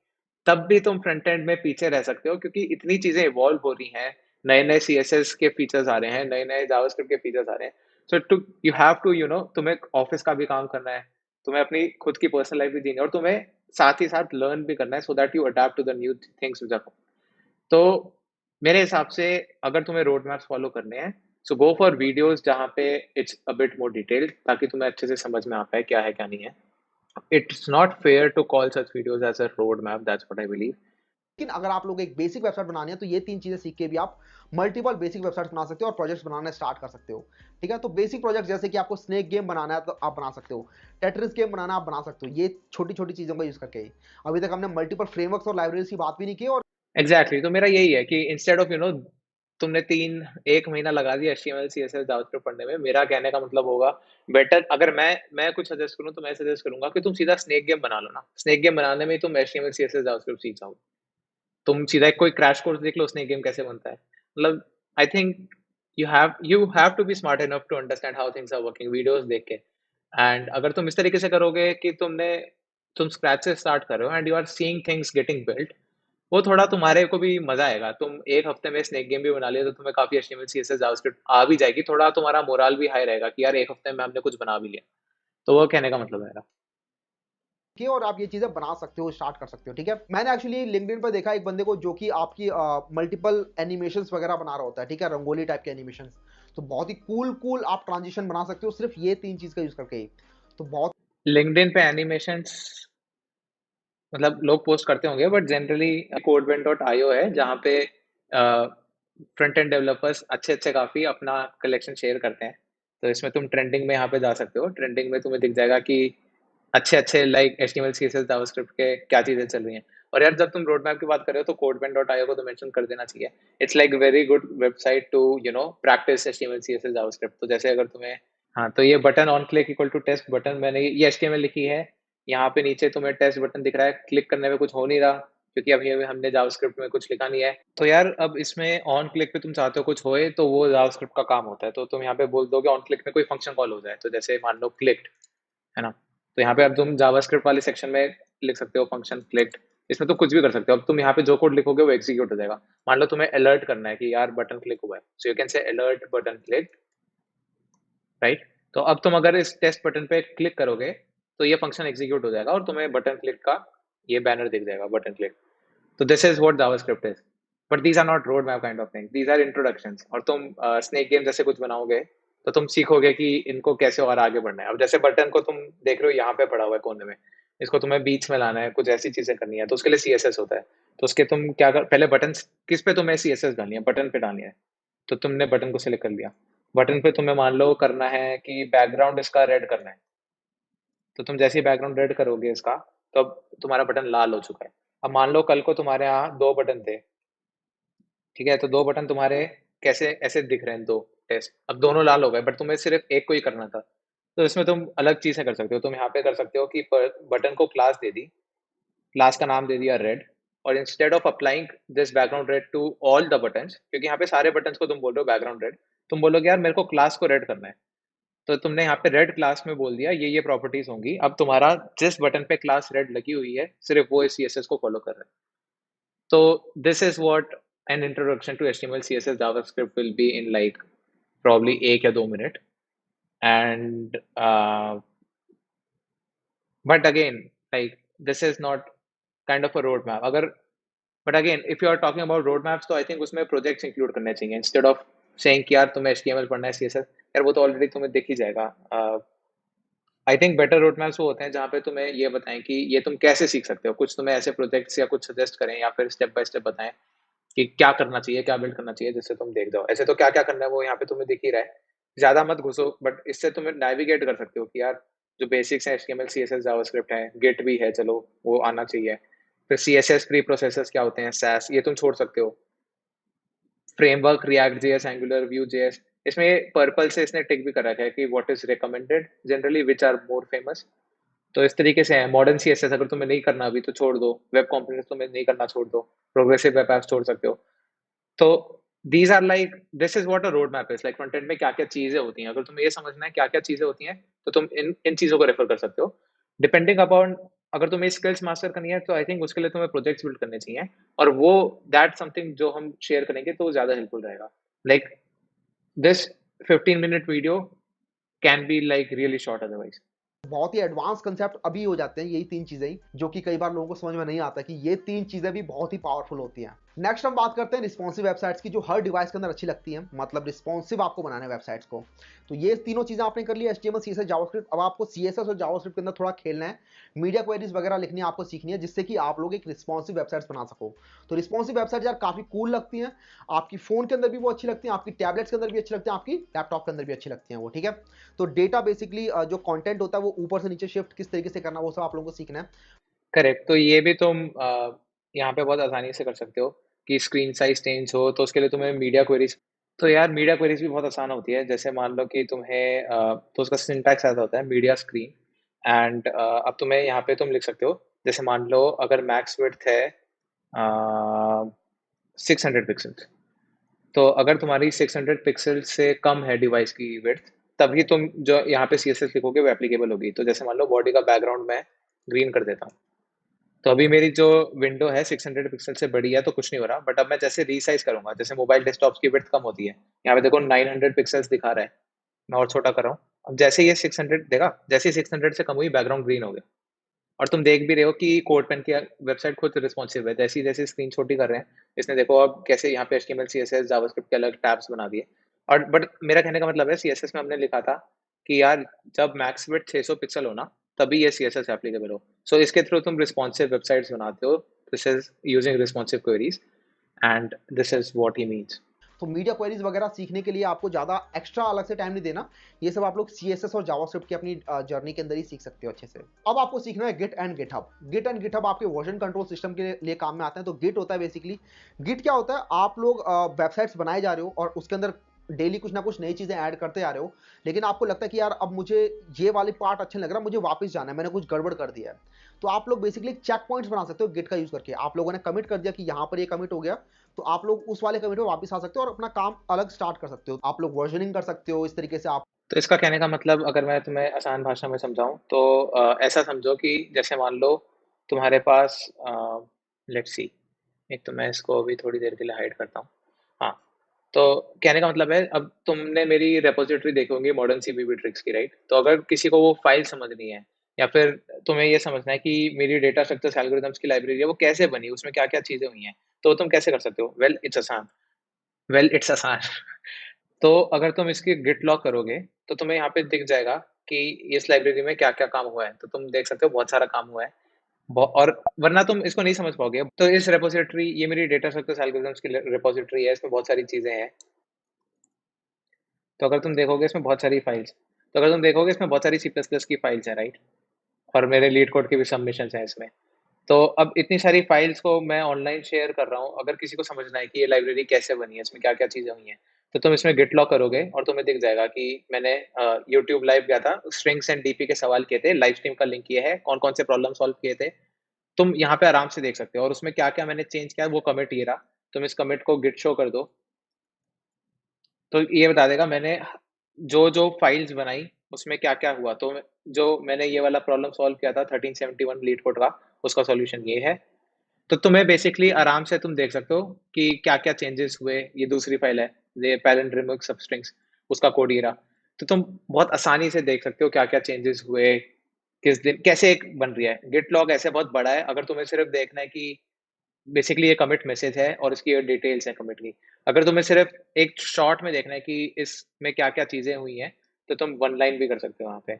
तब भी तुम फ्रंट एंड में पीछे रह सकते हो, क्योंकि इतनी चीजें इवॉल्व हो रही हैं, नए नए सीएसएस के फीचर्स आ रहे हैं, नए नए जावास्क्रिप्ट के फीचर्स आ रहे हैं। सो टू यू हैव टू तुम्हें ऑफिस का भी काम करना है, तुम्हें अपनी खुद की पर्सनल लाइफ भी जीनी है, और तुम्हें साथ ही साथ लर्न भी करना है, so that you adapt to the new things which are. तो मेरे हिसाब से अगर तुम्हें रोड मैप्स फॉलो करने हैं, सो गो फॉर वीडियोस जहाँ पे it's a bit more detailed, ताकि तुम्हें अच्छे से समझ में आ पाए क्या है क्या नहीं है। It's not fair to call such videos as a road map, that's what I believe. लेकिन अगर आप लोग एक बेसिक वेबसाइट बनानी है तो ये 3 चीजें सीख के भी आप मल्टीपल बेसिक वेबसाइट्स बना सकते हो और प्रोजेक्ट्स बनाना स्टार्ट कर सकते हो। ठीक है, तो बेसिक प्रोजेक्ट जैसे कि आपको स्नेक गेम बनाना है तो आप बना सकते हो, टेट्रिस गेम बनाना आप बना सकते हो, ये छोटी छोटी चीजों का यूज करके ही। अभी तक हमने मल्टीपल फ्रेमवर्क्स और लाइब्रेरीज की बात भी नहीं की। और एग्जैक्टली, तो मेरा यही है कि इंस्टेड ऑफ तुमने एक महीना लगा दिया HTML CSS जावास्क्रिप्ट पढ़ने में, मेरा कहने का मतलब होगा बेटर, अगर मैं कुछ सजेस्ट करूं तो मैं सजेस्ट करूंगा कि तुम सीधा स्नेक गेम बना लो ना। स्नेक गेम बनाने में ही तुम HTML CSS जावास्क्रिप्ट सीख जाओगे। तुम सीधा एक कोई क्रैश कोर्स देख लो स्नेक गेम कैसे बनता है। मतलब I think you have to be smart enough to understand how things are working, videos देख के। एंड अगर तुम इस तरीके से करोगे कि तुम स्क्रैच से स्टार्ट कर रहे हो and you are seeing things getting built, वो थोड़ा तुम्हारे को भी मजा आएगा। तुम एक हफ्ते में स्नेक गेम भी बना लिया तो तुम्हें काफी HTML CSS जावास्क्रिप्ट आ भी जाएगी, थोड़ा तुम्हारा मोराल भी हाई रहेगा कि यार एक हफ्ते में हमने कुछ बना भी लिया। तो वो कहने का मतलब है मेरा। और आप ये चीजें बना सकते हो, स्टार्ट कर सकते हो। ठीक है, मैंने एक्चुअली लिंक्डइन पर देखा एक बंदे को जो कि आपकी मल्टीपल एनिमेशंस वगैरह बना रहा होता है। ठीक है, रंगोली टाइप के एनिमेशंस, तो बहुत ही कूल कूल आप ट्रांजिशन बना सकते हो सिर्फ ये 3 चीज का यूज करके ही। तो बहुत लिंक्डइन पे एनिमेशंस मतलब लोग पोस्ट करते होंगे, बट जनरली codeven.io है जहाँ पे फ्रंट एंड डेवलपर्स अच्छे अच्छे काफी अपना कलेक्शन शेयर करते हैं। तो इसमें तुम ट्रेंडिंग में यहाँ पे जा सकते हो, ट्रेंडिंग में तुम्हें दिख जाएगा कि अच्छे अच्छे लाइक HTML CSS जावास्क्रिप्ट के क्या चीजें चल रही हैं। और यार जब तुम रोड मैप की बात कर रहे हो तो codeven.io को तो मेंशन कर देना चाहिए। It's like very good website to practice HTML CSS JavaScript. तो जैसे अगर तुम्हें, हाँ, तो ये button on click equal to test button, मैंने ये HTML लिखी है। यहाँ पे नीचे तुम्हें टेस्ट बटन दिख रहा है, क्लिक करने में कुछ हो नहीं रहा क्योंकि अभी अभी हमने जावास्क्रिप्ट में कुछ लिखा नहीं है। तो यार अब इसमें ऑन क्लिक पे तुम चाहते हो कुछ होए, तो वो जावास्क्रिप्ट का काम होता है। तो तुम यहाँ पे बोल दोगे ऑन क्लिक में कोई फंक्शन कॉल हो जाए, तो जैसे मान लो क्लिक्ड है ना, तो यहाँ पे अब तुम जावास्क्रिप्ट वाले सेक्शन में लिख सकते हो फंक्शन क्लिक्ड। इसमें तो कुछ भी कर सकते हो। अब तुम यहाँ पे जो कोड लिखोगे वो एग्जीक्यूट हो जाएगा। मान लो तुम्हें अलर्ट करना है कि यार बटन क्लिक हुआ है, सो you can say alert button click, right. तो अब तुम अगर इस टेस्ट बटन पे क्लिक करोगे तो ये फंक्शन एग्जीक्यूट हो जाएगा और तुम्हें बटन क्लिक का ये बैनर दिख जाएगा, बटन क्लिक। तो this is what JavaScript is, but these are not road map kind of thing, these are introductions. और तुम स्नेक गेम जैसे कुछ बनाओगे तो तुम सीखोगे कि इनको कैसे और आगे बढ़ना है। अब जैसे बटन को तुम देख रहे हो यहाँ पे पड़ा हुआ है कोने में, इसको तुम्हें बीच में लाना है, कुछ ऐसी चीजें करनी है, तो उसके लिए CSS होता है। तो उसके तुम क्या कर, पहले बटन किस पे तुम्हें CSS डालनी है, बटन पे डालनी है। तो तुमने बटन को सिलेक्ट कर लिया, बटन पे तुम्हें मान लो करना है कि बैकग्राउंड इसका रेड करना है। तो तुम जैसे ही बैकग्राउंड रेड करोगे इसका, तो अब तुम्हारा बटन लाल हो चुका है। अब मान लो कल को तुम्हारे यहाँ दो बटन थे, ठीक है, तो दो बटन तुम्हारे कैसे ऐसे दिख रहे हैं, दो टेस्ट, अब दोनों लाल हो गए, बट तुम्हें सिर्फ एक को ही करना था। तो इसमें तुम अलग चीजें कर सकते हो। तुम यहाँ पे कर सकते हो कि बटन को क्लास दे दी, क्लास का नाम दे दिया रेड, और instead of applying this background red to all the buttons, क्योंकि यहाँ पे सारे बटन्स को तुम बोल रहे हो बैकग्राउंड रेड, तुम बोलोगे यार मेरे को क्लास को रेड करना है। तो तुमने यहाँ पे रेड क्लास में बोल दिया ये प्रॉपर्टीज होंगी। अब तुम्हारा जिस बटन पे क्लास रेड लगी हुई है सिर्फ वो इस CSS को फॉलो कर रहा है। तो this is what an introduction to HTML CSS JavaScript will be in like probably 1 या 2 minute. and but again, like, this is not kind of a roadmap अगर, but again if you are talking about roadmaps तो I think उसमें projects include करने चाहिए instead of saying कि यार तुम्हें HTML पढ़ना है CSS, यार वो तो ऑलरेडी तुम्हें दिख ही जाएगा। I think better road maps वो होते हैं जहाँ पे तुम्हें ये बताएं कि ये तुम कैसे सीख सकते हो, कुछ तुम्हें ऐसे प्रोजेक्ट्स या कुछ सजेस्ट करें या फिर स्टेप बाय स्टेप बताएं कि क्या करना चाहिए, क्या बिल्ड करना चाहिए, जिससे तुम देख जाओ। ऐसे तो क्या क्या करना है वो यहाँ पे तुम्हें दिख ही रहा है, ज्यादा मत घुसो, बट इससे तुम्हें नेविगेट कर सकते हो कि यार जो बेसिक्स हैं HTML CSS जावास्क्रिप्ट है, गिट भी है, चलो वो आना चाहिए। फिर CSS प्री प्रोसेसर्स क्या होते हैं, सैस, ये तुम छोड़ सकते हो। Framework React JS, Angular, Vue JS, इसमें पर्पल से इसने टिक भी कर रखा है कि what is recommended generally, which are more famous. तो इस तरीके से है। मॉडर्न CSS अगर तुम्हें नहीं करना अभी तो छोड़ दो, वेब कंपोनेंट्स तुम्हें नहीं करना छोड़ दो, प्रोग्रेसिव वेब एप्स छोड़ सकते हो। तो these are like, this is what a road map is like. Front end में क्या क्या चीजें होती हैं, अगर तुम्हें ये समझना है क्या क्या चीजें होती हैं तो तुम इन इन चीजों को रेफर कर सकते हो। डिपेंडिंग अपॉन अगर तुम्हें स्किल्स मास्टर करनी है तो आई थिंक उसके लिए तुम्हें प्रोजेक्ट्स बिल्ड करने चाहिए, और वो दैट समथिंग जो हम शेयर करेंगे तो ज़्यादा हेल्पफुल रहेगा। Like this 15-minute video can be like really short otherwise. बहुत ही एडवांस कंसेप्ट अभी हो जाते हैं यही तीन चीजें ही, जो कि कई बार लोगों को समझ में नहीं आता कि ये तीन चीजें भी बहुत ही पावरफुल होती हैं। नेक्स्ट हम बात करते हैं रिस्पॉन्सिव वेबसाइट्स की, जो हर डिवाइस के अंदर अच्छी लगती हैं, मतलब रिस्पॉन्सिव आपको बनाना है वेबसाइट्स को। तो ये तीनों चीजें आपने कर ली, एचटीएमएल सीएसएस जावास्क्रिप्ट। अब आपको सीएसएस और जावास्क्रिप्ट के अंदर थोड़ा खेलना है, मीडिया क्वेरीज वगैरह लिखनी है आपको सीखनी है, जिससे कि आप लोग एक रिस्पॉन्सिव वेबसाइट्स बना सको। तो रिस्पॉन्सिव वेबसाइट यार काफी कूल लगती हैं, आपकी फोन के अंदर भी वो अच्छी लगती हैं, आपकी टैबलेट्स के अंदर भी अच्छी लगती हैं, आपकी लैपटॉप के अंदर भी अच्छी लगती हैं वो, ठीक है। तो डेटा बेसिकली जो कंटेंट होता है वो ऊपर से नीचे शिफ्ट किस तरीके से करना, वो सब आप लोगों को सीखना है। करेक्ट, तो ये भी तुम यहाँ पे बहुत आसानी से कर सकते हो कि स्क्रीन साइज चेंज हो, तो उसके लिए तुम्हें मीडिया क्वेरीज, तो यार मीडिया क्वेरीज भी बहुत आसान होती है। जैसे मान लो कि तुम्हें तो उसका सिंटैक्स ऐसा होता है मीडिया स्क्रीन, एंड अब तुम्हें यहाँ पे तुम लिख सकते हो, जैसे मान लो अगर मैक्स विड्थ है 600 पिक्सल्स, तो अगर तुम्हारी 600 पिक्सल से कम है डिवाइस की विड्थ, तभी तुम जो यहाँ पे CSS लिखोगे वो एप्लीकेबल होगी। तो जैसे मान लो बॉडी का बैकग्राउंड मैं ग्रीन कर देता हूँ, तो अभी मेरी जो विंडो है 600 पिक्सल से बड़ी है तो कुछ नहीं हो रहा, बट अब मैं जैसे रीसाइज करूंगा, जैसे मोबाइल डेस्कटॉप की विड्थ कम होती है, यहाँ पे देखो 900 पिक्सल्स दिखा रहा है, मैं और छोटा कर रहा हूँ। अब जैसे ये 600 देखा, जैसे ही 600 से कम हुई बैकग्राउंड ग्रीन हो गया। और तुम देख भी रहे हो कि कोड पेन की वेबसाइट खुद रिस्पॉन्सिव है, जैसे जैसे स्क्रीन छोटी कर रहे हैं इसने, देखो अब कैसे यहाँ पे HTML CSS जावास्क्रिप्ट के अलग टैब्स बना दिए। और बट मेरा कहने का मतलब है CSS में हमने लिखा था कि यार जब मैक्स विड्थ 600 पिक्सल हो ना, तभी ये CSS एप्लीकेबल हो। सो इसके थ्रू तुम रिस्पॉन्सिव वेबसाइट्स बनाते हो, this is using responsive queries, and this is what he means. तो मीडिया क्वेरीज वगैरह सीखने के लिए आपको ज़्यादा एक्स्ट्रा अलग से टाइम नहीं देना, ये सब आप लोग CSS और जावास्क्रिप्ट की अपनी जर्नी के अंदर ही सीख सकते हो अच्छे से। अब आपको सीखना है Git and GitHub. Git and GitHub आपके वर्जन कंट्रोल सिस्टम के लिए काम में आते हैं। तो गिट होता है बेसिकली, गिट क्या होता है, आप लोग वेबसाइट्स बनाए जा रहे हो और उसके अंदर डेली कुछ ना कुछ नई चीजें ऐड करते आ रहे हो, लेकिन आपको लगता है कि यार अब मुझे ये वाली पार्ट अच्छा लग रहा है, मुझे वापस जाना है, मैंने कुछ गड़बड़ कर दिया है। तो आप लोग बेसिकली चेक पॉइंट्स बना सकते हो गिट का यूज करके। आप लोगों ने कमिट कर दिया कि यहाँ पर ये कमिट हो गया, तो आप लोग उस वाले कमिट में वापस आ सकते हो और अपना काम अलग स्टार्ट कर सकते हो। आप लोग वर्जनिंग कर सकते हो इस तरीके से आप। तो इसका कहने का मतलब अगर मैं तुम्हें आसान भाषा में समझाऊं तो ऐसा समझो कि जैसे मान लो तुम्हारे पास, लेट्स सी, एक तो मैं इसको अभी थोड़ी देर के लिए हाइड करता हूँ। हाँ, तो कहने का मतलब है, अब तुमने मेरी रेपोजिटरी देखी होंगी मॉडर्न CBB ट्रिक्स की, राइट? तो अगर किसी को वो फाइल समझनी है, या फिर तुम्हें ये समझना है कि मेरी डेटा स्ट्रक्चर्स एल्गोरिथम्स की लाइब्रेरी है वो कैसे बनी, उसमें क्या क्या चीजें हुई हैं, तो तुम कैसे कर सकते हो? वेल इट्स आसान तो अगर तुम इसकी गिट लॉग करोगे तो तुम्हें यहाँ पे दिख जाएगा कि इस लाइब्रेरी में क्या क्या काम हुआ है, तो तुम देख सकते हो बहुत सारा काम हुआ है। और वरना तुम इसको नहीं समझ पाओगे। तो इस रेपोजिटरी, ये मेरी डेटा स्ट्रक्चर्स एल्गोरिथम्स की रेपोजिटरी है, इसमें बहुत सारी चीजें हैं। तो अगर तुम देखोगे इसमें बहुत सारी फाइल्स, तो अगर तुम देखोगे इसमें बहुत सारी C++ की फाइल्स हैं, राइट? और मेरे लीड कोड के भी सबमिशन हैं इसमें। तो अब इतनी सारी फाइल्स को मैं ऑनलाइन शेयर कर रहा हूँ, अगर किसी को समझना है कि ये लाइब्रेरी कैसे बनी है, इसमें क्या क्या चीज़ें हुई हैं, तो तुम इसमें गिट लॉग करोगे और तुम्हें दिख जाएगा कि मैंने यूट्यूब लाइव गया था, स्ट्रिंग्स एंड DP के सवाल किए थे, लाइव स्ट्रीम का लिंक किया है, कौन कौन से प्रॉब्लम सॉल्व किए थे, तुम यहाँ पे आराम से देख सकते हो। और उसमें क्या क्या मैंने चेंज किया वो कमिट ये रहा, तुम इस कमिट को गिट शो कर दो, तो ये बता देगा मैंने जो जो फाइल्स बनाई उसमें क्या क्या हुआ। तो जो मैंने ये वाला प्रॉब्लम सॉल्व किया था 1371 लीड कोड का, उसका सॉल्यूशन ये है। तो तुम्हें बेसिकली आराम से तुम देख सकते हो कि क्या क्या चेंजेस हुए। ये दूसरी फाइल है, ये पैलेंड्रिमिक सबस्ट्रिंग्स, उसका कोड ये रहा। तो तुम बहुत आसानी से देख सकते हो क्या क्या चेंजेस हुए, किस दिन कैसे एक बन रही है। गिट लॉग ऐसे बहुत बड़ा है, अगर तुम्हें सिर्फ देखना है कि बेसिकली ये कमिट मैसेज है और इसकी डिटेल्स है कमिट की, अगर तुम्हें सिर्फ एक शॉर्ट में देखना है कि इसमें क्या क्या चीजें हुई हैं, तो तुम वन लाइन भी कर सकते हो वहां पे।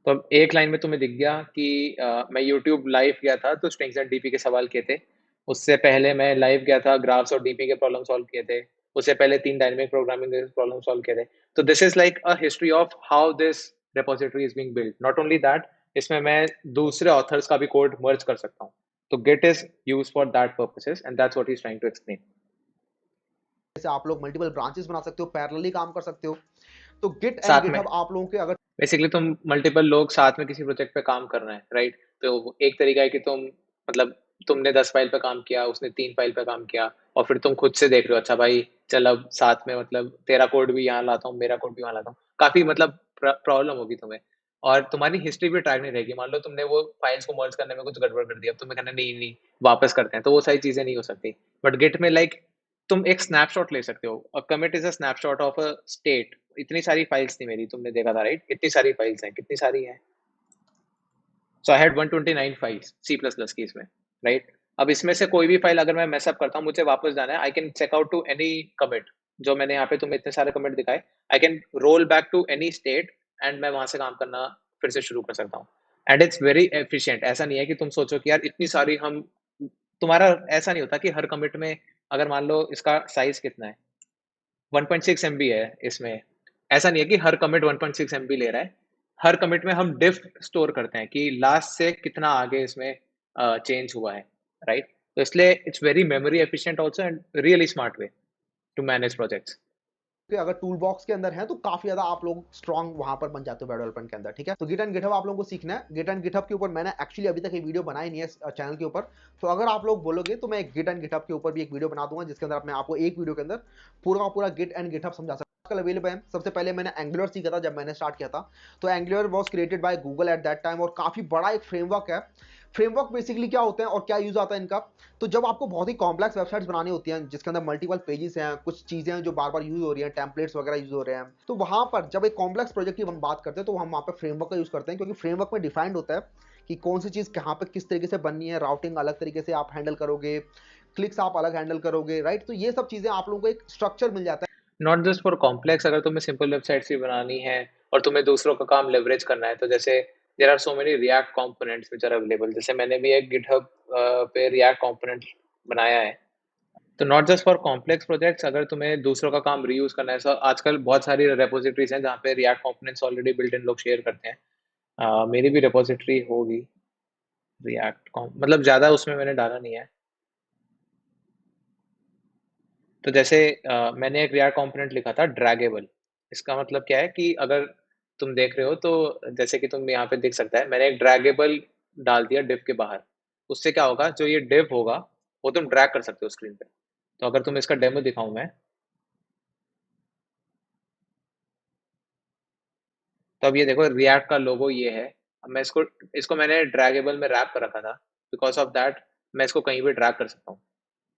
तो अब एक लाइन में तुम्हें दिख गया कि मैं यूट्यूब लाइव गया था तो स्ट्रिंग्स एंड DP के सवाल किए थे, उससे पहले मैं लाइव गया था ग्राफ्स और DP के प्रॉब्लम सॉल्व किए थे, उससे पहले 3 डायनेमिक प्रोग्रामिंग के प्रॉब्लम सॉल्व किए थे। तो this is like a history of how this repository is being built. Not only that, इसमें मैं दूसरे ऑथर्स का भी कोड मर्ज कर सकता हूँ। तो Git is used for that purposes and that's what he's trying to explain. जैसे आप लोग मल्टीपल ब्रांचेस बना सकते हो, पैरेलली काम कर सकते हो। तो गिट एंड साथ में गिटहब आप लोगों के अगर बेसिकली तुम मल्टीपल लोग साथ में किसी प्रोजेक्ट पे काम कर रहे हैं, राइट? तो एक तरीका है कि तुम मतलब तुमने 10 फाइल पे काम किया, उसने 3 फाइल पे काम किया, और फिर तुम खुद से देख रहे हो, अच्छा भाई चल अब साथ में मतलब तेरा कोड भी यहाँ लाता हूँ, मेरा कोड भी वहाँ लाता हूँ, काफी मतलब प्रॉब्लम होगी तुम्हें। और तुम्हारी हिस्ट्री भी ट्रैक नहीं रहेगी। मान लो तुमने वो फाइल्स को मर्ज करने में कुछ गड़बड़ कर दिया, अब तुम्हें कहना नहीं नहीं वापस करते हैं, तो वो सारी चीजें नहीं हो सकती। बट गिट में लाइक तुम एक स्नैपशॉट ले सकते हो। A commit is a snapshot of a state. इतनी सारी फाइल्स थी मेरी, तुमने देखा था राइट, इतनी सारी फाइल्स हैं, कितनी सारी हैं। So I had 129 files C plus plus की इसमें, राइट। अब इसमें से कोई भी फाइल अगर मैं मैसअप करता हूँ, मुझे वापस जाना है, I can check out to any commit. जो मैंने यहाँ पे तुम्हें इतने सारे कमिट दिखाए, I can roll back to any state and मैं वहां से काम करना फिर से शुरू कर सकता हूँ। And it's very efficient. ऐसा नहीं है कि तुम सोचो कि यार इतनी सारी हम, तुम्हारा ऐसा नहीं होता कि हर कमिट में, अगर मान लो इसका साइज कितना है, 1.6 MB है इसमें। ऐसा नहीं है कि हर कमिट 1.6 MB ले रहा है। हर कमिट में हम डिफ स्टोर करते हैं कि लास्ट से कितना आगे इसमें चेंज हुआ है, राइट। तो इसलिए it's very memory efficient also and really smart way to manage projects. कि अगर टूल बॉक्स के अंदर है तो काफी ज्यादा आप लोग स्ट्रांग वहां पर बन जाते हो वेब डेवलपमेंट के अंदर, ठीक है। तो गिट एंड गिटहब आप लोगों को सीखना है। गिट एंड गिटहब के ऊपर मैंने एक्चुअली अभी तक एक वीडियो बनाई नहीं है चैनल के ऊपर, तो अगर आप लोग बोलोगे तो मैं गिट एंड गिटहब के ऊपर भी एक वीडियो बना दूंगा, जिसके अंदर मैं आपको एक वीडियो के अंदर पूरा का पूरा गिट एंड गिटहब समझा सकता हूं। अवेलेबल है। सबसे पहले मैंने एंगुलर सीखा था जब मैंने स्टार्ट किया था, तो angular was created by Google at that time, और काफी बड़ा एक फ्रेमवर्क है। फ्रेमवर्क बेसिकली क्या होते हैं और क्या यूज आता है इनका, तो जब आपको बहुत ही कॉम्प्लेक्स वेबसाइट्स बनानी होती हैं जिसके अंदर मल्टीपल पेजेस हैं, कुछ चीजें हैं जो बार बार यूज हो रही हैं, टेम्पलेट्स वगैरह यूज हो रहे हैं, तो वहां पर जब एक कॉम्प्लेक्स प्रोजेक्ट की हम बात करते हैं तो हम वहां पर फ्रेमवर्क का यूज करते हैं, क्योंकि फ्रेमवर्क में डिफाइंड होता है कि कौन सी चीज कहाँ पे किस तरीके से बननी है, राउटिंग अलग तरीके से आप हैंडल करोगे, क्लिक्स आप अलग हैंडल करोगे, राइट। तो ये सब चीजें आप लोगों को एक स्ट्रक्चर मिल जाता है। नॉट जस्ट फॉर कॉम्प्लेक्स, अगर तुम्हें सिंपल वेबसाइट्स भी बनानी है और तुम्हें दूसरों का काम लेवरेज करना है, तो जैसे there are so many React components which are available. जैसे मैंने भी एक गिटहब पे रिएक्ट कंपोनेंट बनाया है। तो not just for complex projects, अगर तुम्हें दूसरों का काम रीयूज करना है, सो आजकल बहुत सारी रेपोजिटरीज हैं जहाँ पे react components already built in लोग शेयर करते हैं। मेरी भी रेपोजिटरी होगी रिएक्ट मतलब ज़्यादा उसमें मैंने डाला नहीं है। तो जैसे मैंने एक रिएक्ट कंपोनेंट लिखा था ड्रैगेबल। इसका मतलब क्या है कि अगर तुम देख रहे हो तो जैसे कि तुम यहाँ पे देख सकता है, मैंने एक ड्रैगेबल डाल दिया डिव के बाहर। उससे क्या होगा, जो ये डिव होगा वो तुम ड्रैग कर सकते हो स्क्रीन पे। तो अगर तुम इसका डेमो दिखाऊं मैं, तो अब ये देखो रिएक्ट का लोगो ये है। अब मैं इसको इसको मैंने ड्रैगेबल में रैप कर रखा था, बिकॉज ऑफ दैट मैं इसको कहीं भी ड्रैग कर सकता हूँ,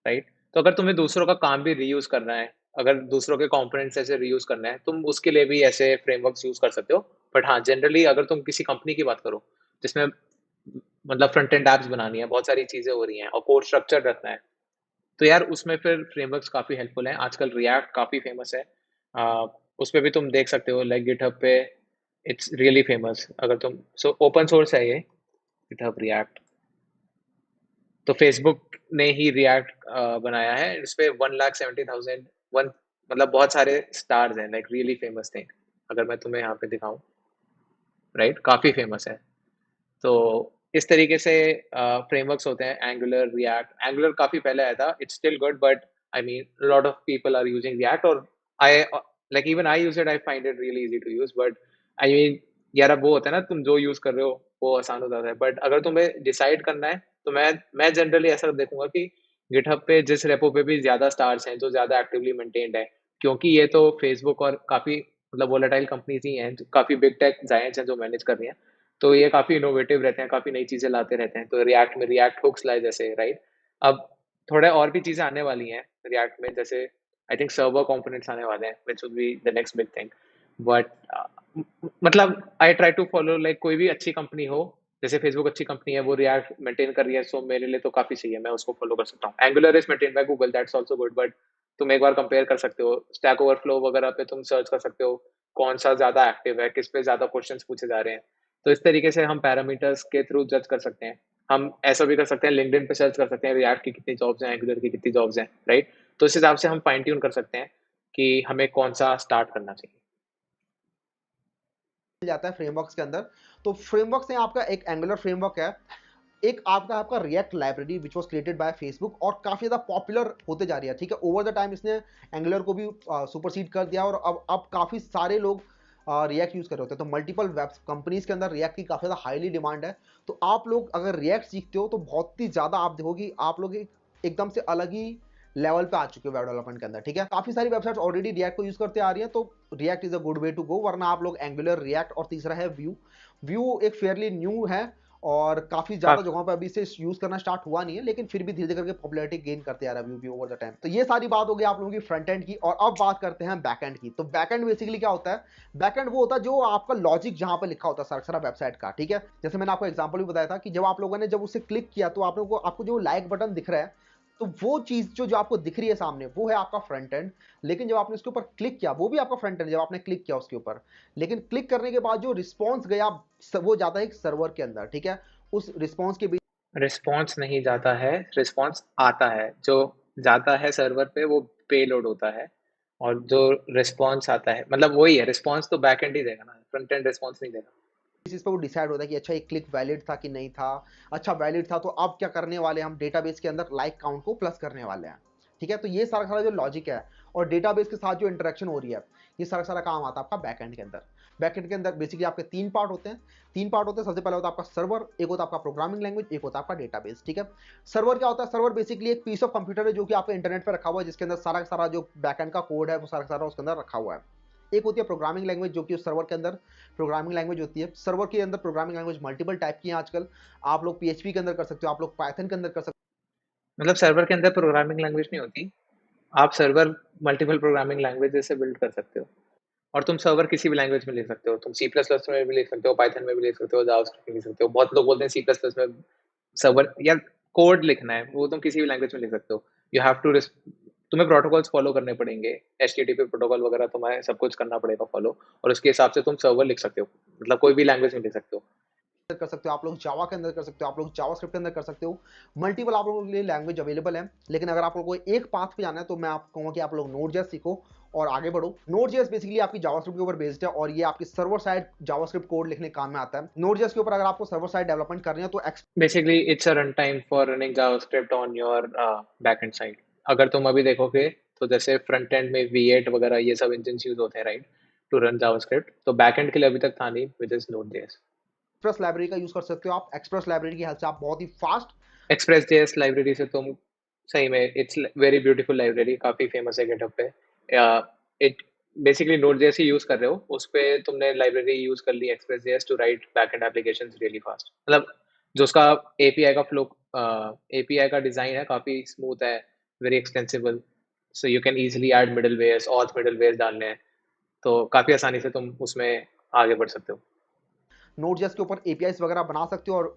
राइट। तो अगर तुम्हें दूसरों का काम भी रीयूज करना है, अगर दूसरों के कंपोनेंट्स ऐसे रीयूज करना है, तुम उसके लिए भी ऐसे फ्रेमवर्क्स यूज कर सकते हो। बट हाँ, जनरली अगर तुम किसी कंपनी की बात करो जिसमें मतलब फ्रंट एंड एप्स बनानी है, बहुत सारी चीजें हो रही हैं और कोड स्ट्रक्चर रखना है, तो यार उसमें फिर फ्रेमवर्क्स काफी हेल्पफुल हैं। आजकल रिएक्ट काफी फेमस है। उस पे भी तुम देख सकते हो लाइक गिटहब पे इट्स रियली फेमस। अगर तुम सो ओपन सोर्स है ये गिटहब रिएक्ट। तो फेसबुक ने ही रिएक्ट बनाया है। इस पे 1,70,000 वन मतलब बहुत सारे स्टार्स हैं, लाइक रियली फेमस थिंग। अगर मैं तुम्हें यहाँ पे दिखाऊं, राइट, काफी फेमस है। तो इस तरीके से फ्रेमवर्क्स होते हैं। एंगुलर रिएक्ट, एंगुलर काफी पहले आया था, it's still good, but I mean lot of people are using React, और I like even I use it, I find it really easy to use. But I mean यार अब वो होता है ना, तुम जो यूज कर रहे हो वो आसान हो जाता है। बट अगर तुम्हें डिसाइड करना है तो मैं जनरली ऐसा देखूंगा कि गिटहब पे जिस रेपो पे भी ज्यादा स्टार्स हैं, जो ज्यादा एक्टिवली मेंटेन्ड है, क्योंकि ये तो फेसबुक और काफी मतलब वोलेटाइल कंपनीज ही हैं, काफी बिग टेक जायंट्स हैं जो मैनेज कर रही हैं, तो ये काफी इनोवेटिव रहते हैं, काफी नई चीजें लाते रहते हैं। तो रिएक्ट में रिएक्ट हुक्स लाए जैसे, राइट। अब थोड़े और भी चीजें आने वाली हैं रिएक्ट में, जैसे आई थिंक सर्वर कंपोनेंट्स आने वाले हैं which would be the next big thing. But मतलब I try to follow like कोई भी अच्छी कंपनी हो, जैसे फेसबुक अच्छी कंपनी है, वो रिएक्ट मेंटेन कर रही है, सो मेरे लिए तो काफी सही है, मैं उसको फॉलो कर सकता हूँ। Angular is maintain by Google, that's also good, but तुम एक बार कंपेयर कर सकते हो। स्टैक ओवरफ्लो वगैरह पे तुम सर्च कर सकते हो कौन सा ज्यादा एक्टिव है, किस पे ज्यादा क्वेश्चंस पूछे जा रहे हैं। तो इस तरीके से हम पैरामीटर्स के थ्रू जज कर सकते हैं। हम ऐसा भी कर सकते हैं, लिंक्डइन पे सर्च कर सकते हैं रिएक्ट की कितनी जॉब्स हैं, एंगुलर की कितनी जॉब्स हैं, राइट। तो इस हिसाब से हम फाइन ट्यून कर सकते हैं कि हमें कौन सा स्टार्ट करना चाहिए। मिल जाता है फ्रेमवर्क्स के अंदर। तो फ्रेमवर्क से आपका एक एंगुलर फ्रेमवर्क है, एक आपका react library which was created by Facebook, और काफी ज्यादा पॉपुलर होते जा रही है, ठीक है। ओवर द टाइम इसने एंगुलर को भी सुपरसीड कर दिया, और अब काफी सारे लोग रिएक्ट यूज कर रहे होते हैं। तो मल्टीपल वेब कंपनीज के अंदर रिएक्ट की काफी ज्यादा हाईली डिमांड है। तो आप लोग अगर रिएक्ट सीखते हो तो बहुत ही ज्यादा आप देखोगे आप लोग एकदम से अलग ही लेवल पे आ चुके हो वेब डेवलपमेंट के अंदर, ठीक है। काफी सारी वेबसाइट्स ऑलरेडी रिएक्ट को यूज करते आ रही है, तो React is a good way to go, वरना आप लोग एंगुलर, रिएक्ट और तीसरा है व्यू। व्यू एक फेयरली न्यू है और काफी ज्यादा काफ जगहों पे अभी से यूज करना स्टार्ट हुआ नहीं है, लेकिन फिर भी धीरे धीरे करके पॉपुलैरिटी गेन करते आ रहा है व्यू भी ओवर द टाइम। तो ये सारी बात हो गई आप लोगों की फ्रंट एंड की, और अब बात करते हैं बैक एंड की। तो बैक एंड बेसिकली क्या होता है? बैक एंड वो होता है जो आपका लॉजिक जहां पर लिखा होता है सारा वेबसाइट का, ठीक है। जैसे मैंने आपको एग्जांपल भी बताया था कि जब आप लोगों ने जब उसे क्लिक किया तो आप लोगों को आपको जो लाइक बटन दिख रहा है, तो वो चीज जो आपको दिख रही है सामने, वो है आपका फ्रंट एंड। लेकिन जब आपने उसके ऊपर क्लिक किया, वो भी आपका फ्रंट एंड जब आपने क्लिक किया उसके ऊपर, लेकिन क्लिक करने के बाद जो रिस्पॉन्स गया वो जाता है एक सर्वर के अंदर, ठीक है। उस रिस्पॉन्स के बीच रिस्पॉन्स नहीं जाता है, रिस्पॉन्स आता है। जो जाता है सर्वर पे वो पेलोड होता है, और जो रिस्पॉन्स आता है मतलब वही है, रिस्पॉन्स तो बैक एंड ही देगा ना, फ्रंट एंड रिस्पॉन्स नहीं देगा। बेसिस पे वो डिसाइड होता है कि अच्छा ये क्लिक वैलिड था कि नहीं था। अच्छा वैलिड था तो अब क्या करने वाले हैं, हम डेटाबेस के अंदर लाइक काउंट को प्लस करने वाले हैं, ठीक है। तो ये सारा सारा जो लॉजिक है और डेटाबेस के साथ जो इंटरेक्शन हो रही है, ये सारा सारा काम आता है आपका बैकएंड के अंदर। बैकएंड के अंदर बेसिकली आपके तीन पार्ट होते हैं। तीन पार्ट होते हैं, सबसे पहले होता है आपका सर्वर, एक होता है आपका प्रोग्रामिंग लैंग्वेज, एक होता है आपका डेटाबेस, ठीक है। सर्वर क्या होता है? सर्वर बेसिकली एक पीस ऑफ कंप्यूटर है जो कि आपके इंटरनेट पर रखा हुआ है, जिसके अंदर सारा सारा जो बैकएंड का कोड है वो सारा सारा उसके अंदर रखा हुआ है। एक होती है प्रोग्रामिंग लैंग्वेज जो कि उस सर्वर के अंदर प्रोग्रामिंग लैंग्वेज होती है। सर्वर के अंदर प्रोग्रामिंग लैंग्वेज मल्टीपल टाइप की हैं आजकल। आप लोग पीएचपी के अंदर कर सकते हो, आप लोग पाइथन के अंदर कर सकते मतलब सर्वर के अंदर प्रोग्रामिंग लैंग्वेज नहीं होती, आप सर्वर मल्टीपल प्रोग्रामिंग लैंग्वेजेस से बिल्ड कर सकते हो। और तुम सर्वर किसी भी लैंग्वेज में लिख सकते हो, तुम सी प्लस प्लस में भी लिख सकते हो, पाइथन में भी लिख सकते हो, जावास्क्रिप्ट में लिख सकते हो। बहुत लोग बोलते हैं सी प्लस प्लस में सर्वर या कोड लिखना है, वो तुम किसी भी लैंग्वेज में लिख सकते हो। यू हैव टू, तुम्हें प्रोटोकॉल्स फॉलो करने पड़ेंगे, एचटीटीपी प्रोटोकॉल वगैरह तुम्हें सब कुछ करना पड़ेगा फॉलो, और उसके हिसाब से तुम सर्वर लिख सकते हो, मतलब कोई भी लैंग्वेज में लिख सकते हो। कर सकते हो, आप लोग जावा के अंदर कर सकते हो, आप लोग जावास्क्रिप्ट के अंदर कर सकते हो। मल्टीपल आप लोगों के लिए लैंग्वेज अवेलेबल है। लेकिन अगर आप लोगों को एक पाथ पे जाना है तो मैं आपको कहूँगा कि आप लोग नोड.जेएस सीखो और आगे बढ़ो। नोड.जेएस बेसिकली आपकी जावास्क्रिप्ट के ऊपर बेस्ड है और ये आपकी सर्वर साइड जावास्क्रिप्ट कोड लिखने काम में आता है। नोड.जेएस के ऊपर अगर आपको सर्वर साइड डेवलपमेंट करनी है तो basically it's a run time for running JavaScript on your backend side. अगर तुम अभी देखोगे तो जैसे फ्रंट एंड में V8 वगैरह ये सब इंजन यूज होते हैं, राइट, टू रन जावास्क्रिप्ट, तो बैक एंड के लिए अभी तक था नहीं, विच इज नोड.जेएस। एक्सप्रेस लाइब्रेरी का यूज कर सकते हो। आप एक्सप्रेस लाइब्रेरी की हेल्प से आप बहुत ही फास्ट एक्सप्रेस जेएस लाइब्रेरी से तुम सही में, इट्स वेरी ब्यूटीफुल लाइब्रेरी, काफी फेमस है गिटहब पे। इट बेसिकली नोड जेएस ही यूज कर रहे हो, उस पे तुमने लाइब्रेरी यूज कर ली Express JS to write backend applications really fast. मतलब जो उसका एपीआई का फ्लो, एपीआई का डिजाइन है काफी स्मूथ है, very extensible, so you can easily add middlewares, auth middlewares डालने हैं, तो काफी आसानी से तुम उसमें आगे बढ़ सकते हो। नोड.जेएस के ऊपर एपीआईज वगैरह बना सकते हो और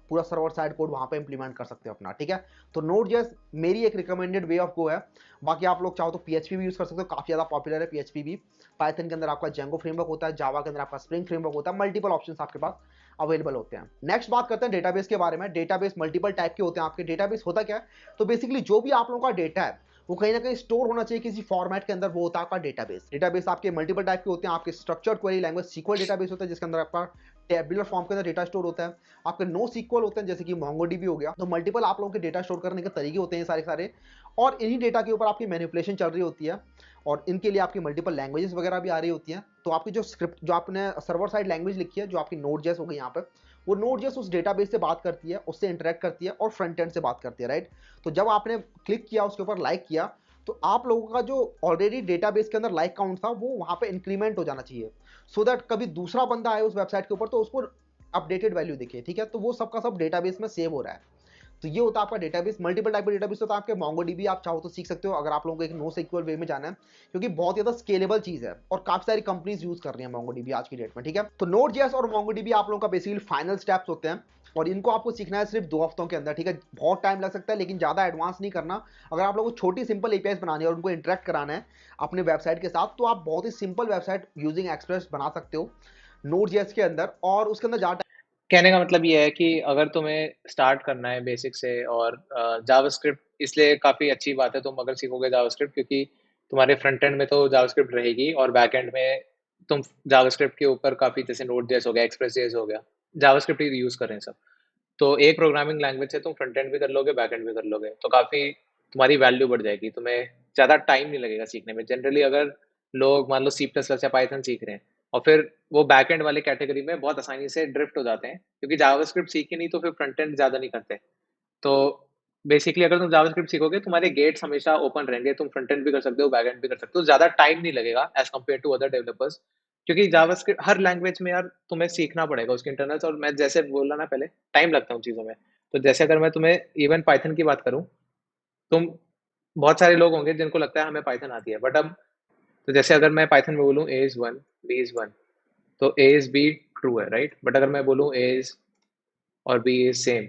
पूरा सर्वर साइड कोड वहां पे इंप्लीमेंट कर सकते हो अपना, ठीक है। तो नोड.जेएस मेरी एक रिकमेंडेड वे ऑफ गो है। बाकी आप लोग चाहो तो पीएचपी भी यूज कर सकते हो, काफी ज्यादा पॉपुलर है पीएचपी भी। पाइथन के अंदर आपका जेंगो फ्रेमवर्क होता है, जावा के अंदर आपका स्प्रिंग फ्रेमवर्क होता है, मल्टीपल ऑप्शन आपके पास अवेलेबल होते हैं। नेक्स्ट बात करते हैं डेटाबेस के बारे में। डेटाबेस मल्टीपल टाइप के होते हैं आपके। डेटाबेस होता क्या है? तो बेसिकली जो भी आप लोगों का डेटा है वो कहीं ना कहीं स्टोर होना चाहिए किसी फॉर्मेट के अंदर, वो होता है आपका डेटाबेस। डेटाबेस आपके मल्टीपल टाइप के होते हैं। आपके structured query language SQL database होता है जिसके अंदर आपका टेबुलर फॉर्म के अंदर डेटा स्टोर होता है। आपके नो सीक्वल होते हैं जैसे कि मोंगोडीबी हो गया। तो मल्टीपल आप लोगों के डेटा स्टोर करने के तरीके होते हैं सारे सारे, और इन्हीं डेटा के ऊपर आपकी मैनिपुलेशन चल रही होती है और इनके लिए आपकी मल्टीपल लैंग्वेजेस वगैरह भी आ रही होती हैं। तो आपकी जो स्क्रिप्ट जो आपने सर्वर साइड लैंग्वेज लिखी है जो आपकी नोड.जेएस हो गई यहाँ पर, वो नोड.जेएस उस डेटाबेस से बात करती है, उससे इंटरेक्ट करती है और फ्रंट एंड से बात करती है, राइट। तो जब आपने क्लिक किया उसके ऊपर लाइक किया, तो आप लोगों का जो ऑलरेडी डेटाबेस के अंदर लाइक काउंट था वो वहां पे इंक्रीमेंट हो जाना चाहिए, सो दैट कभी दूसरा बंदा आए उस वेबसाइट के ऊपर तो उसको अपडेटेड वैल्यू दिखे, ठीक है। तो वो सबका सब डेटाबेस में सेव हो रहा है। तो ये होता है आपका डेटाबेस। मल्टीपल टाइप का डेटाबेस होता है आपके। मोंगोडीबी आप चाहो तो सीख सकते हो अगर आप लोगों को एक नो सीक्वल वे में जाना है, क्योंकि बहुत ज्यादा स्केलेबल चीज है और काफी सारी कंपनीज यूज कर रही है मोंगोडीबी आज की डेट में, ठीक है। तो नोड.जेएस और मोंगोडीबी आप लोगों का बेसिकली फाइनल स्टेप्स होते हैं और इनको आपको सीखना है सिर्फ 2 हफ्तों के अंदर, ठीक है। बहुत टाइम लग सकता है लेकिन ज्यादा एडवांस नहीं करना। अगर आप लोगों को छोटी सिंपल एपीआईज बनानी है और उनको इंटरेक्ट कराना है अपने वेबसाइट के साथ, तो आप बहुत ही सिंपल वेबसाइट यूजिंग एक्सप्रेस बना सकते हो नोड.जेएस के अंदर, और उसके अंदर ज्यादा कहने का मतलब ये है कि अगर तुम्हें स्टार्ट करना है बेसिक से, और जावास्क्रिप्ट इसलिए काफ़ी अच्छी बात है तुम अगर सीखोगे जावास्क्रिप्ट, क्योंकि तुम्हारे फ्रंट एंड में तो जावास्क्रिप्ट रहेगी और बैक एंड में तुम जावास्क्रिप्ट के ऊपर काफ़ी, जैसे नोड जेएस हो गया, एक्सप्रेस जेएस हो गया, जावास्क्रिप्ट ही यूज़ कर रहे हैं सब। तो एक प्रोग्रामिंग लैंग्वेज से तुम फ्रंट एंड भी कर लोगे, बैक एंड भी कर लोगे, तो काफ़ी तुम्हारी वैल्यू बढ़ जाएगी, तुम्हें ज़्यादा टाइम नहीं लगेगा सीखने में। जनरली अगर लोग मान लो सी प्लस प्लस या पाइथन सीख रहे हैं और फिर वो बैक एंड वाले कैटेगरी में बहुत आसानी से ड्रिफ्ट हो जाते हैं, क्योंकि जावास्क्रिप्ट सीखे नहीं तो फिर फ्रंट एंड ज़्यादा नहीं करते। तो बेसिकली अगर तुम जावास्क्रिप्ट सीखोगे तुम्हारे गेट्स हमेशा ओपन रहेंगे, तुम फ्रंट एंड भी कर सकते हो, बैक एंड भी कर सकते हो, ज्यादा टाइम नहीं लगेगा as compared to other developers. क्योंकि जावास्क्रिप्ट हर लैंग्वेज में यार तुम्हें सीखना पड़ेगा उसके इंटरनल्स, और मैं जैसे बोला ना पहले, टाइम लगता है उन चीजों में। तो जैसे अगर मैं तुम्हें इवन पाइथन की बात करूं, तुम बहुत सारे लोग होंगे जिनको लगता है हमें पाइथन आती है, बट अब तो जैसे अगर मैं पाइथन में बोलूँ A is one, B is one, तो ए इज बी ट्रू है, राइट? बट अगर मैं बोलूँ ए इज और बी इज सेम,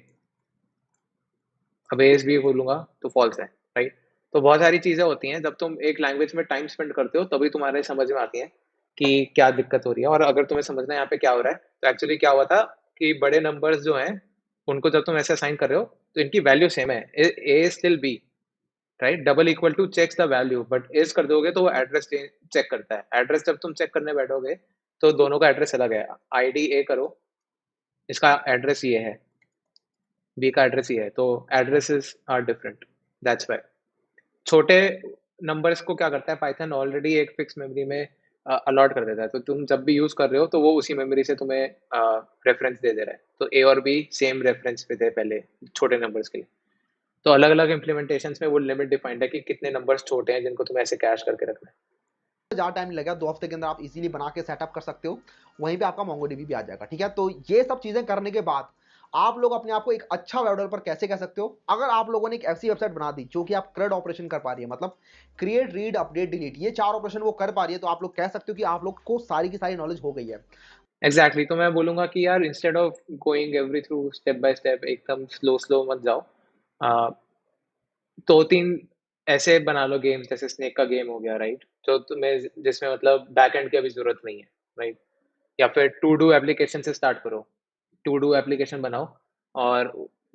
अब ए इज बी बोलूंगा तो फॉल्स है, राइट? तो बहुत सारी चीजें होती हैं, जब तुम एक लैंग्वेज में टाइम स्पेंड करते हो तभी तुम्हारे समझ में आती है कि क्या दिक्कत हो रही है। और अगर तुम्हें समझना है यहाँ पे क्या हो रहा है, तो एक्चुअली क्या हुआ था कि बड़े नंबर्स जो हैं उनको जब तुम ऐसे असाइन कर रहे हो तो इनकी वैल्यू सेम है, a still b, right? Double equal to checks the value, but is कर दोगे तो वो एड्रेस चेक करता है। एड्रेस जब तुम चेक करने बैठोगे तो दोनों का एड्रेस अलग है। आईडी ए करो, इसका एड्रेस ये है, बी का एड्रेस ये है, तो addresses are different, that's why. छोटे नंबर्स को क्या करता है पाइथन, ऑलरेडी एक फिक्स मेमोरी में अलॉट कर देता है, तो तुम जब भी यूज कर रहे हो तो वो उसी मेमोरी से तुम्हें रेफरेंस दे दे रहा है। तो ए और बी सेम रेफरेंस पे थे पहले छोटे नंबर्स के लिए। तो अलग अलग इम्प्लीमेंटेशन में वो लिमिट डिफाइंड है कि कितने नंबर्स छोटे हैं जिनको तुम्हें ऐसे कैश करके रखना है। ज़्यादा टाइम लगेगा, 2 हफ्ते के अंदर आप इजीली बना के सेटअप कर सकते हो, वहीं पे आपका मोंगोडीबी भी आ जाएगा। ठीक है, तो ये सब चीज़ें करने के बाद आप लोग अपने आप को एक अच्छा वेब डेवलपर कैसे कह सकते हो? अगर आप लोगों ने एक ऐसी वेबसाइट बना दी जो कि आप CRUD ऑपरेशन कर पा रही है, मतलब क्रिएट, रीड, अपडेट, डिलीट, ये 4 ऑपरेशन वो कर पा रही है, तो आप लोग कह सकते हो कि आप लोग को सारी की सारी नॉलेज हो गई है। एग्जैक्टली तो मैं बोलूंगा कि यार instead of going every through step by step, एकदम स्लो स्लो मत जाओ। आ, दो तीन ऐसे बना लो गेम्स, जैसे स्नेक का गेम हो गया, राइट? जो तुम्हें जिसमें मतलब बैक एंड की अभी जरूरत नहीं है, राइट? या फिर टू डू एप्लीकेशन से स्टार्ट करो, टू डू एप्लीकेशन बनाओ, और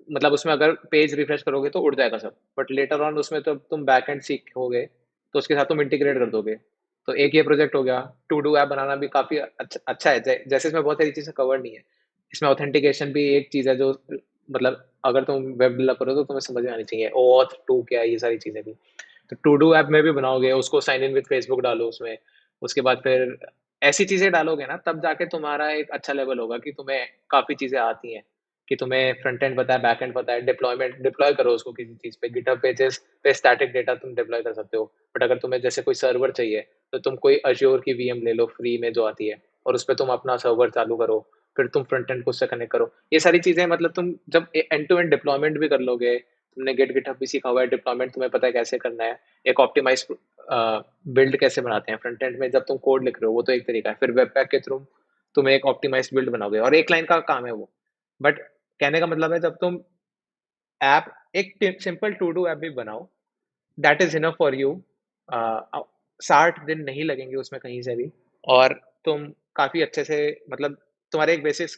मतलब उसमें अगर पेज रिफ्रेश करोगे तो उड़ जाएगा सब, बट लेटर ऑन उसमें तो तुम बैक एंड सीखोगे तो उसके साथ तुम इंटीग्रेट कर दोगे। तो एक ये प्रोजेक्ट हो गया। टू डू ऐप बनाना भी काफी अच्छा है, जैसे इसमें बहुत सारी चीजें कवर नहीं है। इसमें ऑथेंटिकेशन भी एक चीज है जो मतलब अगर तुम वेब डेवलपर हो तो तुम्हें समझ में आनी चाहिए, OAuth 2 क्या है, ये सारी चीजें भी। तो टू डू ऐप में भी बनाओगे, उसको साइन इन विद फेसबुक डालो उसमें, उसके बाद फिर ऐसी चीजें डालोगे ना, तब जाके तुम्हारा एक अच्छा लेवल होगा कि तुम्हें काफी चीजें आती हैं, कि तुम्हें फ्रंट एंड पता है, बैक एंड पता है, डिप्लॉय करो उसको किसी चीज पे, गिटहब पेजेस पे स्टैटिक डेटा तुम डिप्लॉय कर सकते हो। बट अगर तुम्हें जैसे कोई सर्वर चाहिए तो तुम कोई अज्योर की VM ले लो फ्री में जो आती है, और उस पर तुम अपना सर्वर चालू करो, फिर तुम फ्रंट एंड को उससे कनेक्ट करो। ये सारी चीजें मतलब तुम जब एंड टू एंड डिप्लॉयमेंट भी कर लोगे, तुमने गेट गिटहब भी सीखा हुआ है, डिप्लॉयमेंट तुम्हें पता है कैसे करना है, एक ऑप्टिमाइज बिल्ड कैसे बनाते हैं फ्रंट एंड में जब तुम कोड लिख रहे हो, वो तो एक तरीका है। फिर वेब पैक के थ्रू तुम एक ऑप्टिमाइज बिल्ड बनाओगे, और एक लाइन का काम है वो। बट कहने का मतलब है जब तुम ऐप, एक सिंपल टू डू ऐप भी बनाओ, that is enough for you. 60 दिन नहीं लगेंगे उसमें कहीं से भी, और तुम काफी अच्छे से मतलब तुम्हारे एक बेसिस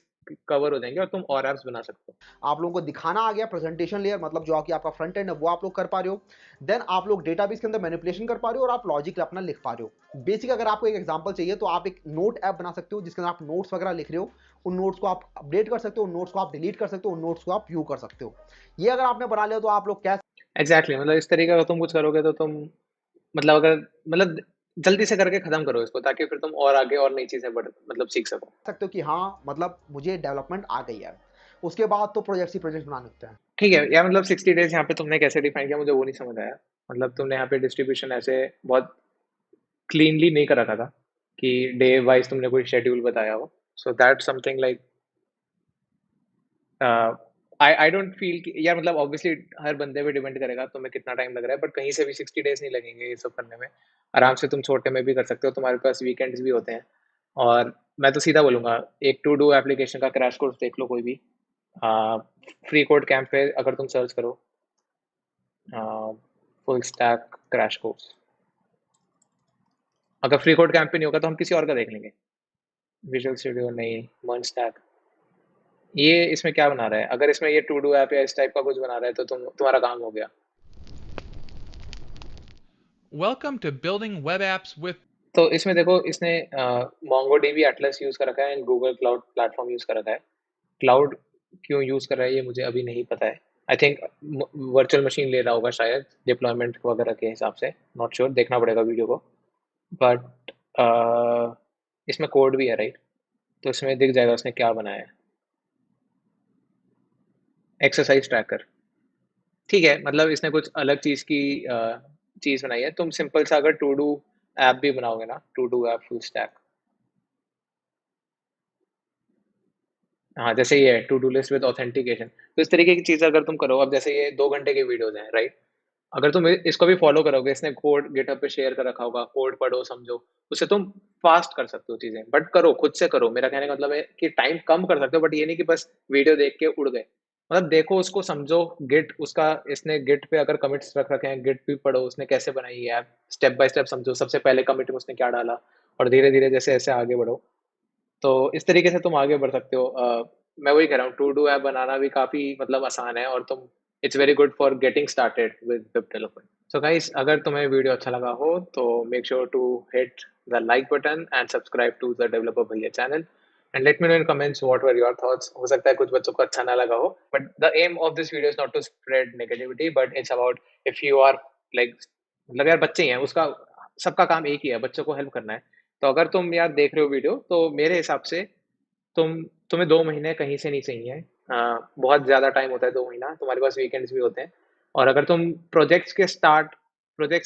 कवर हो जाएंगे और तुम और ऐप्स बना सकते हो। आप लोगों को दिखाना आ गया प्रेजेंटेशन लेयर, मतलब जो कि आपका फ्रंट एंड है वो आप लोग कर पा रहे हो। देन आप लोग डेटाबेस के अंदर मैनिपुलेशन कर पा रहे हो, और आप लॉजिक अपना लिख पा रहे हो। बेसिक अगर आपको एक एग्जांपल चाहिए तो आप एक नोट ऐप बना सकते हो जिसके अंदर आप नोट्स वगैरह लिख रहे हो, उन नोट्स को आप अपडेट कर सकते हो, उन नोट्स को आप डिलीट कर सकते हो, उन नोट्स को आप व्यू कर सकते हो। ये अगर आपने बना लिया तो आप लोग क्या एग्जैक्टली मतलब इस तरीके का तुम कुछ करोगे तो तुम मतलब अगर मतलब जल्दी से करके खत्म करो इसको, ताकि फिर तुम और आगे और नई चीजें बढ़ मतलब सीख सको। सकते हो कि हाँ मतलब मुझे डेवलपमेंट आ गई है। उसके बाद तो प्रोजेक्ट ही प्रोजेक्ट बनाने होते हैं। ठीक है यार, मतलब 60 डेज यहाँ पे तुमने कैसे डिफाइन किया मुझे वो नहीं समझ आया। मतलब तुमने यहाँ पे डिस्ट्रीब्यूशन ऐसे बहुत क्लीनली नहीं कर रखा था कि डे वाइज तुमने कोई शेड्यूल बताया हो। So that something like I don't feel कि यार, मतलब ऑब्वियसली हर बंदे पे डिपेंड करेगा तुम्हें कितना टाइम लग रहा है, बट कहीं से भी 60 डेज नहीं लगेंगे ये सब करने में। आराम से तुम छोटे में भी कर सकते हो, तुम्हारे पास वीकेंड्स भी होते हैं। और मैं तो सीधा बोलूंगा, एक टू डू एप्लीकेशन का क्रैश कोर्स देख लो कोई भी, फ्री कोड कैंप पे अगर तुम सर्च करो फुल स्टैक क्रैश कोर्स, अगर फ्री कोड कैंप पे नहीं होगा तो हम किसी और का देख लेंगे। विजुअल स्टूडियो नहीं, मर्न स्टैक, ये इसमें क्या बना रहा है? अगर इसमें ये टू डू ऐप या इस टाइप का कुछ बना रहा है तो तुम्हारा काम हो गया। Welcome to Building Web Apps with तो इसमें देखो, इसने MongoDB एटलस यूज कर रखा है and Google cloud platform use कर रखा है। क्लाउड क्यों यूज कर रहा है ये मुझे अभी नहीं पता है। आई थिंक वर्चुअल मशीन ले रहा होगा शायद, डिप्लॉयमेंट वगैरह के हिसाब से, नॉट श्योर, देखना पड़ेगा वीडियो को। बट इसमें कोड भी है, राइट? तो इसमें दिख जाएगा उसने क्या बनाया है। एक्सरसाइज ट्रैकर, ठीक है, मतलब इसने कुछ अलग चीज़ की चीज़ बनाई है। तुम सिंपल सा अगर टू डू ऐप भी बनाओगे ना, to do app full stack, हाँ, जैसे ये है to do list with authentication, तो इस तरीके की चीज़ अगर तुम करो, अब जैसे ये 2 घंटे की वीडियोज़ हैं, राइट? अगर तुम इसको भी फॉलो करोगे, इसने कोड गिटहब पे शेयर कर रखा होगा, कोड पढ़ो, समझो, उससे तुम फास्ट कर सकते हो चीज़ें, बट करो, खुद से करो। मेरा कहने का मतलब है कि टाइम कम कर सकते हो, बट ये नहीं कि बस वीडियो देख के उड़ गए। मतलब देखो, उसको समझो, गिट उसका, इसने गिट पे अगर कमिट्स रख रखे हैं, गिट भी पढ़ो, उसने कैसे बनाई है ऐप, स्टेप बाय स्टेप समझो, सबसे पहले कमिट में उसने क्या डाला, और धीरे-धीरे जैसे-जैसे आगे बढ़ो। तो इस तरीके से तुम आगे बढ़ सकते हो। मैं वही कह रहा हूँ, टू डू ऐप बनाना भी काफ़ी मतलब आसान है, और तुम, it's very good for getting started with web development. So guys, अगर तुम्हें वीडियो अच्छा लगा हो तो make sure to hit the like button and subscribe to the developer भैया channel, and let me know in comments what were your thoughts. हो सकता है कुछ बच्चों को अच्छा ना लगा हो, but the aim of this video is not to spread negativity, but it's about, if you are like, मतलब यार बच्चे ही हैं, उसका सबका काम एक ही है, बच्चों को हेल्प करना है। तो अगर तुम यार देख रहे हो वीडियो, तो मेरे हिसाब से तुम्हें 2 महीने कहीं से नहीं चाहिए। बहुत ज़्यादा टाइम होता है 2 महीना, तुम्हारे पास वीकेंड्स भी होते हैं। और अगर तुम प्रोजेक्ट से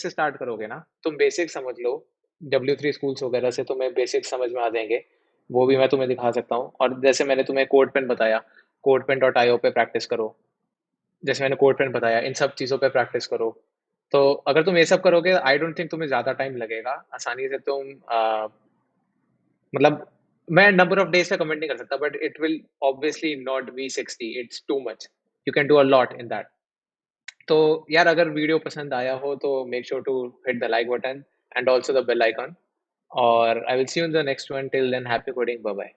स्टार्ट करोगे ना, तुम बेसिक समझ लो, W3 स्कूल्स वगैरह से तुम्हें बेसिक समझ में आ जाएंगे, वो भी मैं तुम्हें दिखा सकता हूँ। और जैसे मैंने तुम्हें कोड पेन बताया, कोड पेन डॉट आईओ पे प्रैक्टिस करो, जैसे मैंने कोड पेन बताया, इन सब चीज़ों पे प्रैक्टिस करो। तो अगर तुम ये सब करोगे, आई डोंट थिंक तुम्हें ज़्यादा टाइम लगेगा, आसानी से तुम मतलब, मैं नंबर ऑफ डेज का कमेंट नहीं कर सकता, but it will obviously not be 60, it's too much, you can do a lot in that. तो यार, अगर वीडियो पसंद आया हो तो make sure to hit the like button and also the bell icon, और I will see you in the next one. Till then, happy coding, bye bye.